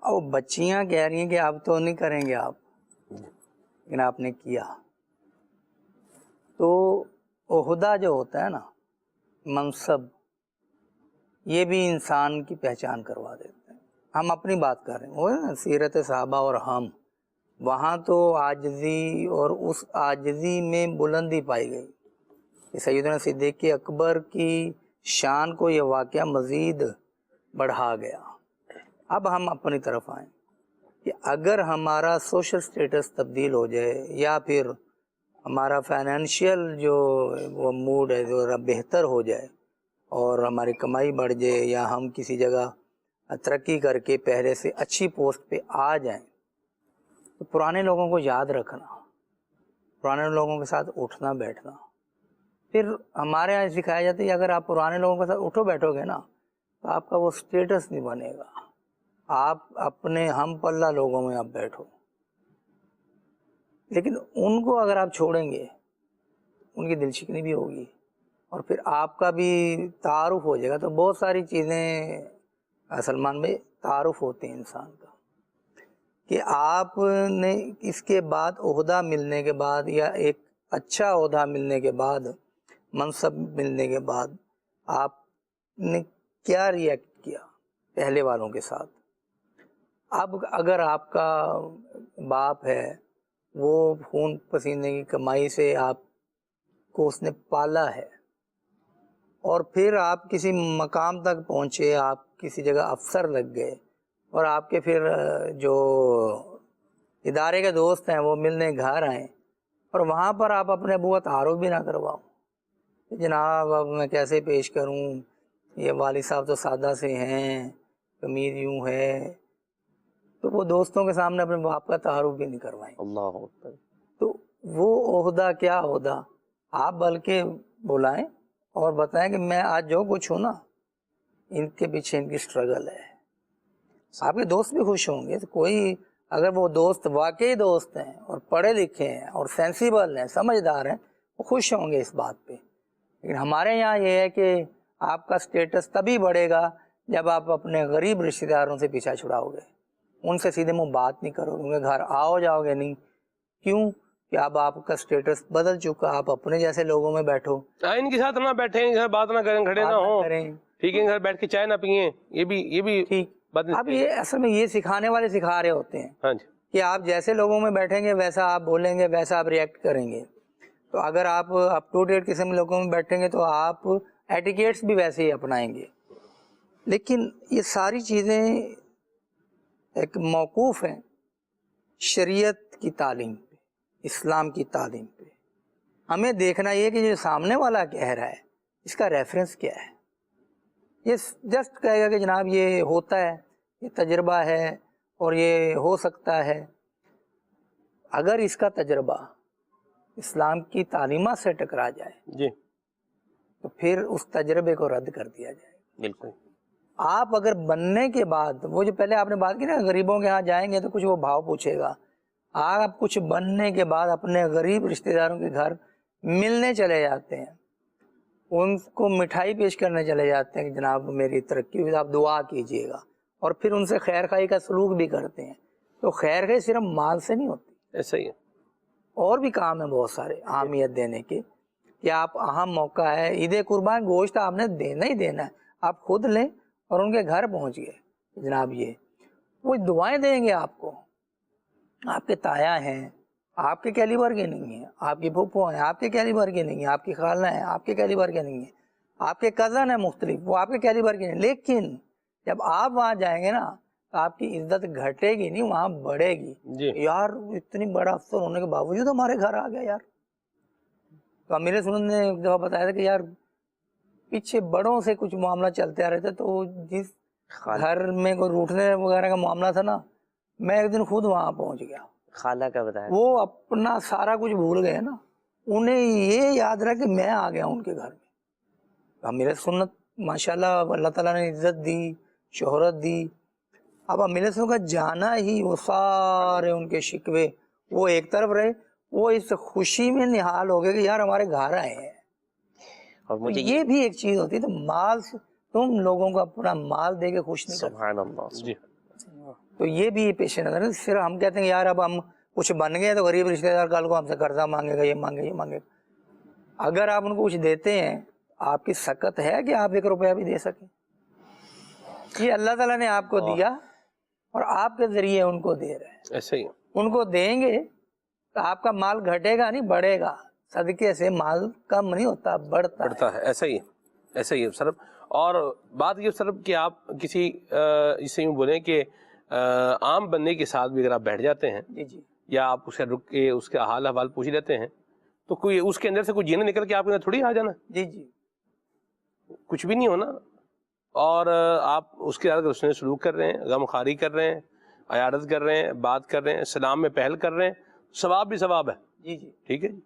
اور وہ بچیاں کہہ رہی ہیں کہ اب تو نہیں کریں گے آپ، لیکن آپ نے کیا۔ تو عہدہ جو ہوتا ہے نا، منصب، یہ بھی انسان کی پہچان کروا دیتا ہے۔ ہم اپنی بات کر رہے ہیں، وہ نا سیرت صحابہ اور ہم، وہاں تو عاجزی اور اس عاجزی میں بلندی پائی گئی کہ سیدنا صدیق اکبر کی شان کو یہ واقعہ مزید بڑھا گیا۔ اب ہم اپنی طرف آئیں کہ اگر ہمارا سوشل سٹیٹس تبدیل ہو جائے یا پھر ہمارا فائنینشیل جو وہ موڈ ہے جو بہتر ہو جائے اور ہماری کمائی بڑھ جائے یا ہم کسی جگہ ترقی کر کے پہلے سے اچھی پوسٹ پہ آ جائیں، تو پرانے لوگوں کو یاد رکھنا، پرانے لوگوں کے ساتھ اٹھنا بیٹھنا۔ پھر ہمارے یہاں سکھایا جاتا ہے کہ اگر آپ پرانے لوگوں کے ساتھ اٹھو بیٹھو گے نا تو آپ کا وہ سٹیٹس نہیں بنے گا، آپ اپنے ہم پلہ لوگوں میں آپ بیٹھو۔ لیکن ان کو اگر آپ چھوڑیں گے ان کی دل شکنی بھی ہوگی اور پھر آپ کا بھی تعارف ہو جائے گا۔ تو بہت ساری چیزیں سلمان بھائی تعارف ہوتے ہیں انسان کا، کہ آپ نے اس کے بعد عہدہ ملنے کے بعد یا ایک اچھا عہدہ ملنے کے بعد، منصب ملنے کے بعد آپ نے کیا ریئیکٹ کیا پہلے والوں کے ساتھ۔ اب اگر آپ کا باپ ہے، وہ خون پسینے کی کمائی سے آپ کو اس نے پالا ہے اور پھر آپ کسی مقام تک پہنچے، آپ کسی جگہ افسر لگ گئے اور آپ کے پھر جو ادارے کے دوست ہیں وہ ملنے گھر آئیں اور وہاں پر آپ اپنے ابو کا تعارف بھی نہ کرواؤ، جناب اب میں کیسے پیش کروں، یہ والد صاحب تو سادہ سے ہیں، قمیض یوں ہے، تو وہ دوستوں کے سامنے اپنے باپ کا تعارف بھی نہیں کروائیں۔ اللہ اکبر۔ تو وہ عہدہ کیا عہدہ، آپ بلکہ بلائیں اور بتائیں کہ میں آج جو کچھ ہوں نا، ان کے پیچھے ان کی سٹرگل ہے۔ آپ کے دوست بھی خوش ہوں گے، تو کوئی اگر وہ دوست واقعی دوست ہیں اور پڑھے لکھے ہیں اور سینسیبل ہیں، سمجھدار ہیں، وہ خوش ہوں گے اس بات پہ۔ لیکن ہمارے یہاں یہ ہے کہ آپ کا سٹیٹس تبھی بڑھے گا جب آپ اپنے غریب رشتہ داروں سے پیچھا چھڑاؤ گے، ان سے سیدھے منہ بات نہیں کرو گے، ان کے گھر آؤ جاؤ گے نہیں۔ کیوں کہ اب آپ کا اسٹیٹس بدل چکا, آپ اپنے جیسے لوگوں میں بیٹھو, ان کے ساتھ نہ بیٹھیں, گھر بات نہ کریں, کھڑے نہ ہوں, ٹھیک ہے, گھر بیٹھ کے چائے نہ پئیں, یہ بھی ٹھیک. اب یہ اصل میں یہ سکھانے والے سکھا رہے ہوتے ہیں ہاں جی کہ آپ جیسے لوگوں میں بیٹھیں گے ویسا آپ بولیں گے, ویسا آپ ریئیکٹ کریں گے. تو اگر آپ اپ ٹو ڈیٹ قسم لوگوں میں بیٹھیں گے تو آپ ایٹیکیٹس بھی ویسے ہی اپنائیں گے. لیکن یہ ساری چیزیں ایک موقوف ہیں شریعت کی تعلیم پہ, اسلام کی تعلیم پہ. ہمیں دیکھنا یہ کہ جو سامنے والا کہہ رہا ہے اس کا ریفرنس کیا ہے. یہ جسٹ کہے گا کہ جناب یہ ہوتا ہے, یہ تجربہ ہے اور یہ ہو سکتا ہے. اگر اس کا تجربہ اسلام کی تعلیمات سے ٹکرا جائے جی تو پھر اس تجربے کو رد کر دیا جائے. بالکل. آپ اگر بننے کے بعد, وہ جو پہلے آپ نے بات کی نا غریبوں کے ہاں جائیں گے تو کچھ وہ بھاؤ پوچھے گا, آپ کچھ بننے کے بعد اپنے غریب رشتہ داروں کے گھر ملنے چلے جاتے ہیں, ان کو مٹھائی پیش کرنے چلے جاتے ہیں کہ جناب میری ترقی ہوئی, آپ دعا کیجئے گا, اور پھر ان سے خیر خواہی کا سلوک بھی کرتے ہیں. تو خیر خواہی صرف مال سے نہیں ہوتی, ایسا ہی ہے, اور بھی کام ہیں بہت سارے اہمیت دینے کے. کہ آپ اہم موقع ہے عید قربان, گوشت آپ نے دینا ہی دینا ہے, آپ خود لیں اور ان کے گھر پہنچ گئے جناب, یہ وہ دعائیں دیں گے آپ کو. آپ کے تایا ہیں, آپ کے کیلیبر کے نہیں ہیں, آپ کی پھپھو ہیں, آپ کے کیلیبر کے نہیں ہیں, آپ کی خالہ ہیں, آپ کے کیلیبر کے نہیں ہیں, آپ کے کزن ہیں مختلف, وہ آپ کے کیلیبر کے نہیں. لیکن جب آپ وہاں جائیں گے نا تو آپ کی عزت گھٹے گی نہیں, وہاں بڑھے گی. یار اتنی بڑا افسر ہونے کے باوجود ہمارے گھر آ گیا یار. تو امیر سنت نے ایک دفعہ بتایا تھا کہ یار پیچھے بڑوں سے کچھ معاملہ چلتے آ رہے تھے, تو جس گھر میں کوئی روٹنے وغیرہ کا معاملہ تھا نا, میں ایک دن خود وہاں پہنچ گیا. خالہ کا بتایا, وہ اپنا سارا کچھ بھول گئے نا, انہیں یہ یاد رہا کہ میں آ گیا ان کے گھر میں. امیر سنت ماشاءاللہ اللہ تعالیٰ نے عزت دی, شہرت دی. اب امیر سنت کا جانا ہی, وہ سارے ان کے شکوے وہ ایک طرف رہے, وہ اس خوشی میں نہال ہو گئے کہ یار ہمارے گھر آئے ہیں. اور مجھے یہ بھی ایک چیز ہوتی ہے, تو مال سے تم لوگوں کو اپنا مال دے کے خوش نہیں کرتے. سبحان اللہ. جی. تو یہ بھی پیش نظر ہے. صرف ہم کہتے ہیں یار اب ہم کچھ بن گئے تو غریب رشتہ دار کل کو ہم سے قرضہ مانگے گا, یہ مانگے یہ مانگے. اگر آپ ان کو کچھ دیتے ہیں, آپ کی سکت ہے کہ آپ 1 روپیہ بھی دے سکیں. یہ اللہ تعالیٰ نے آپ کو دیا اور آپ کے ذریعے ان کو دے رہے ہیں. ایسا ہی. ان کو دیں گے تو آپ کا مال گھٹے گا نہیں, بڑھے گا. صدقے سے مال کم نہیں ہوتا, بڑھتا ہے. ایسا ہی ہے, ایسا ہی ہے سر. اور بات یہ سر کہ آپ کسی اسے یوں بولیں کہ عام بندے کے ساتھ بھی اگر آپ بیٹھ جاتے ہیں جی جی, یا آپ اسے رک کے اس کا حال احوال پوچھ لیتے ہیں, تو کوئی اس کے اندر سے کوئی جینا نکل کے آپ کے اندر تھوڑی آ جانا. جی جی, کچھ بھی نہیں ہونا. اور آپ اس کے ساتھ اس نے سلوک کر رہے ہیں, غم خواری کر رہے ہیں, عیادت کر رہے ہیں, بات کر رہے ہیں, سلام میں پہل کر رہے ہیں, ثواب بھی ثواب ہے. جی جی, ٹھیک ہے جی.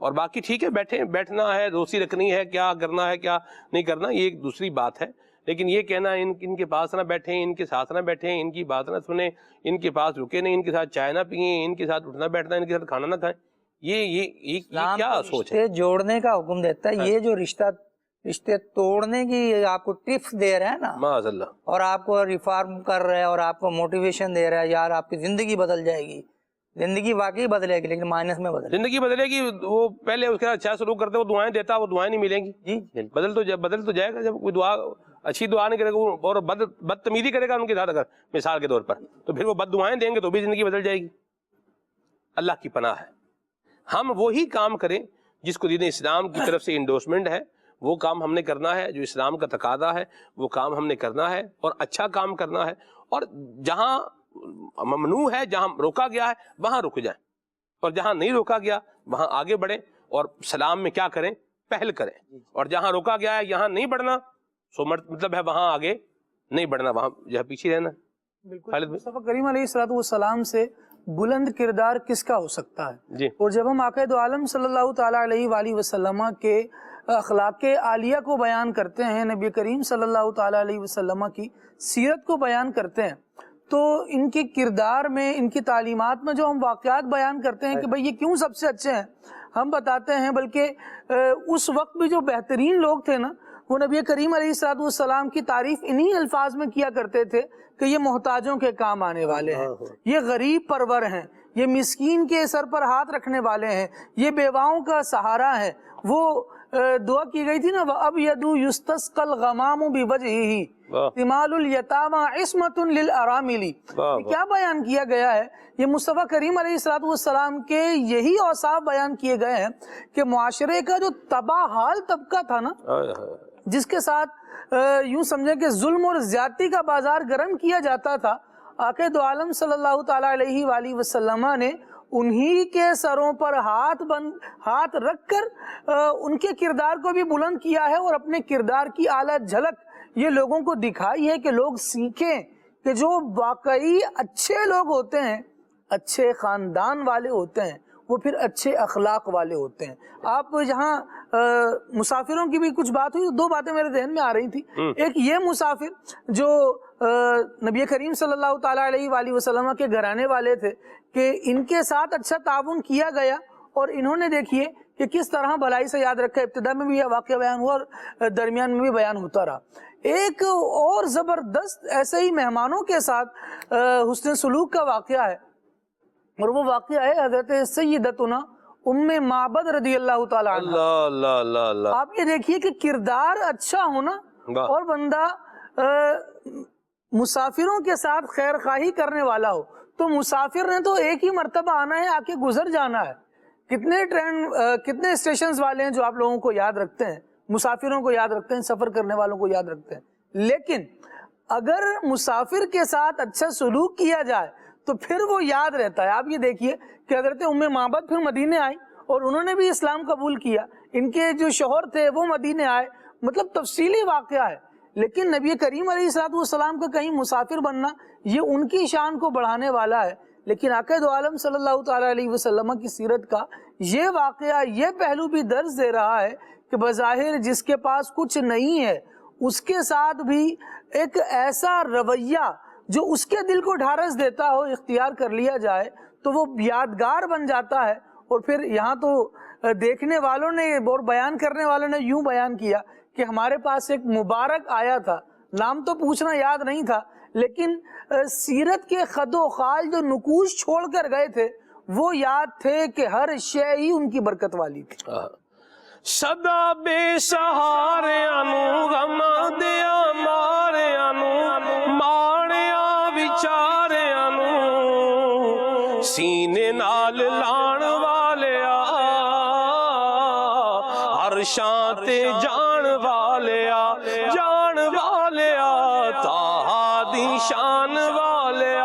اور باقی ٹھیک ہے, بیٹھنا ہے, دوستی رکھنی ہے, کیا کرنا ہے کیا نہیں کرنا, یہ ایک دوسری بات ہے. لیکن یہ کہنا ان کے پاس نہ بیٹھیں, ان کے ساتھ نہ بیٹھیں, ان کی بات نہ سنیں, ان کے پاس رکے نہیں, ان کے ساتھ چائے نہ پئیں, ان کے ساتھ اٹھنا بیٹھنا, ان کے ساتھ کھانا نہ کھائیں, یہ کیا سوچ ہے؟ جوڑنے کا حکم دیتا ہے. یہ جو رشتے توڑنے کی آپ کو ٹپس دے رہے ہیں نا, معاذ اللہ, اور آپ کو ریفارم کر رہے ہیں اور آپ کو موٹیویشن دے رہا ہے, یار آپ کی زندگی بدل جائے گی. زندگی واقعی بدلے گی لیکن مائنس میں زندگی بدلے گی. وہ پہلے اس کے ساتھ اچھا سلوک کرتے, وہ دعائیں دیتا, وہ دعائیں نہیں ملیں گی. جی, بدل تو جائے گا. جب کوئی دعا اچھی دعا نہیں کرے گا اور بدتمیزی کرے گا ان کے ساتھ, اگر مثال کے طور پر, تو پھر وہ بد دعائیں دیں گے تو بھی زندگی بدل جائے گی. اللہ کی پناہ ہے ہم وہی کام کریں جس کو دین اسلام کی طرف سے انڈورسمنٹ ہے. وہ کام ہم نے کرنا ہے جو اسلام کا تقاضا ہے, وہ کام ہم نے کرنا ہے اور اچھا کام کرنا ہے. اور جہاں ممنوع ہے, جہاں روکا گیا ہے, وہاں رک جائیں, اور جہاں نہیں روکا گیا وہاں آگے بڑھیں, اور سلام میں کیا کریں, پہل کریں. اور جہاں روکا گیا ہے یہاں نہیں بڑھنا, سو مطلب ہے وہاں آگے نہیں بڑھنا, وہاں جو ہے پیچھے رہنا. بالکل. مصطفیٰ کریم علیہ الصلوۃ والسلام سے بلند کردار کس کا ہو سکتا ہے؟ جی. اور جب ہم آقا دو عالم صلی اللہ تعالیٰ علیہ وآلہ وسلم کے اخلاق عالیہ کو بیان کرتے ہیں, نبی کریم صلی اللہ تعالیٰ علیہ وسلم کی سیرت کو بیان کرتے ہیں, تو ان کے کردار میں, ان کی تعلیمات میں جو ہم واقعات بیان کرتے ہیں کہ بھئی یہ کیوں سب سے اچھے ہیں, ہم بتاتے ہیں. بلکہ اس وقت بھی جو بہترین لوگ تھے نا, وہ نبی کریم علیہ الصلوۃ والسلام کی تعریف انہی الفاظ میں کیا کرتے تھے کہ یہ محتاجوں کے کام آنے والے ہیں, یہ غریب پرور ہیں, یہ مسکین کے سر پر ہاتھ رکھنے والے ہیں، یہ بیواؤں کا سہارا ہے۔ وہ دعا کی گئی تھی نا، وَأَبْيَضُ يُسْتَسْقَى الْغَمَامُ بِوَجْهِهِ تِمَالُ الْيَتَامَى عِصْمَةٌ لِلْأَرَامِلِ۔ یہ کیا بیان کیا گیا ہے؟ یہ مصطفیٰ کریم علیہ السلام کے یہی اوصاف بیان کیے گئے ہیں کہ معاشرے کا جو تباہ حال طبقہ تھا نا، جس کے ساتھ یوں سمجھیں کہ ظلم اور زیادتی کا بازار گرم کیا جاتا تھا، آقا دو عالم صلی اللہ تعالیٰ علیہ وآلہ وسلم نے انہی کے سروں پر ہاتھ رکھ کر ان کے کردار کو بھی بلند کیا ہے، اور اپنے کردار کی اعلیٰ جھلک یہ لوگوں کو دکھائی ہے کہ لوگ سیکھیں کہ جو واقعی اچھے لوگ ہوتے ہیں، اچھے خاندان والے ہوتے ہیں، وہ پھر اچھے اخلاق والے ہوتے ہیں۔ آپ جہاں مسافروں کی بھی کچھ بات ہوئی، دو باتیں میرے ذہن میں آ رہی تھی۔ ایک یہ مسافر جو نبی کریم صلی اللہ تعالیٰ علیہ وآلہ وسلم کے گھرانے والے تھے، کہ ان کے ساتھ اچھا تعاون کیا گیا، اور انہوں نے دیکھیے کہ کس طرح بھلائی سے یاد رکھا۔ ابتدا میں بھی یہ واقعہ بیان ہوا اور درمیان میں بھی بیان ہوتا رہا۔ ایک اور زبردست ایسے ہی مہمانوں کے ساتھ حسن سلوک کا واقعہ ہے، اور وہ واقعہ ہے حضرت سیدتنا ام معبد رضی اللہ تعالیٰ عنہ۔ اللہ اللہ اللہ۔ آپ یہ دیکھیے کہ کردار اچھا ہونا اور بندہ مسافروں کے ساتھ خیر خواہی کرنے والا ہو، تو مسافر نے تو ایک ہی مرتبہ آنا ہے، آ کے گزر جانا ہے۔ کتنے اسٹیشنز والے ہیں جو آپ لوگوں کو یاد رکھتے ہیں، مسافروں کو یاد رکھتے ہیں، سفر کرنے والوں کو یاد رکھتے ہیں، لیکن اگر مسافر کے ساتھ اچھا سلوک کیا جائے تو پھر وہ یاد رہتا ہے۔ آپ یہ دیکھیے کہ حضرت ام معبد پھر مدینے آئی اور انہوں نے بھی اسلام قبول کیا، ان کے جو شوہر تھے وہ مدینے آئے، مطلب تفصیلی واقعہ ہے، لیکن نبی کریم علیہ السلام کا کہیں مسافر بننا یہ ان کی شان کو بڑھانے والا ہے۔ لیکن آقا دو عالم صلی اللہ تعالیٰ علیہ وسلم کی سیرت کا یہ واقعہ یہ پہلو بھی درس دے رہا ہے کہ بظاہر جس کے پاس کچھ نہیں ہے اس کے ساتھ بھی ایک ایسا رویہ جو اس کے دل کو ڈھارس دیتا ہو اختیار کر لیا جائے تو وہ یادگار بن جاتا ہے۔ اور پھر یہاں تو دیکھنے والوں نے اور بیان کرنے والوں نے یوں بیان کیا کہ ہمارے پاس ایک مبارک آیا تھا، نام تو پوچھنا یاد نہیں تھا، لیکن سیرت کے خد و خال جو نقوش چھوڑ کر گئے تھے وہ یاد تھے کہ ہر شے ہی ان کی برکت والی تھی۔ سدا بے سہارے انو غم دیا مارے انو ماریا بچارے انو سینے نال لان والے ہر شان تے جان والے تاہا دی شان والے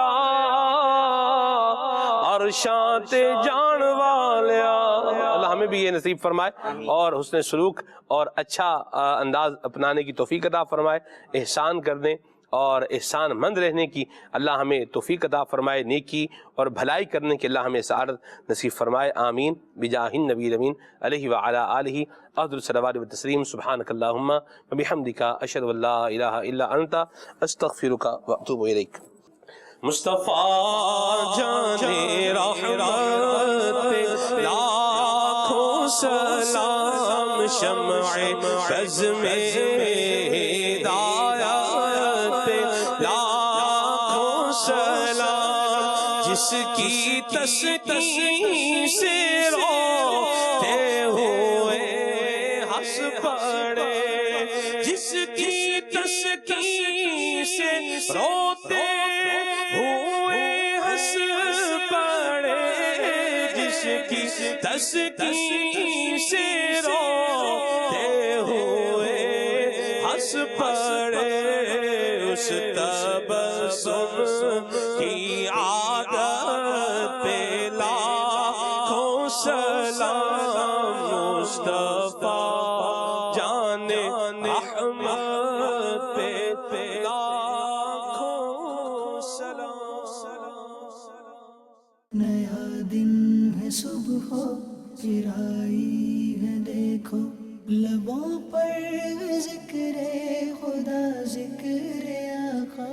ہر شان تے جان والے۔ اللہ ہمیں بھی یہ نصیب فرمائے اور حسن سلوک اور اچھا انداز اپنانے کی توفیق عطا فرمائے، احسان کرنے اور احسان مند رہنے کی اللہ ہمیں توفیق عطا فرمائے، نیکی اور بھلائی کرنے کی اللہ ہمیں سعادت نصیب فرمائے، آمین بجاہ النبی الامین علیہ وعلی آلہ افضل الصلوات والتسلیم۔ سبحانک اللہم وبحمدک اشہد ان لا الہ الا انت استغفرک واتوب الیک۔ مصطفیٰ جانے رحمت لاکھوں سلام، شمع بز میں ہدایت لاکھوں سلام، جس کی تسکین سے روتے ہوئے ہنس پڑے، جس کی تسکین سے روتے ہوئے ہنس پڑے، جس کی تسکین سے روتے ہوئے ہنس پڑے، اس تبسم کی عادت پہ لاکھوں سلام، مصطفیٰ جان احمد پہ لاکھوں سلام۔ نیا دن ہے صبح پھر آئی ہے دیکھو، لبوں پر ذکر خدا ذکر آقا،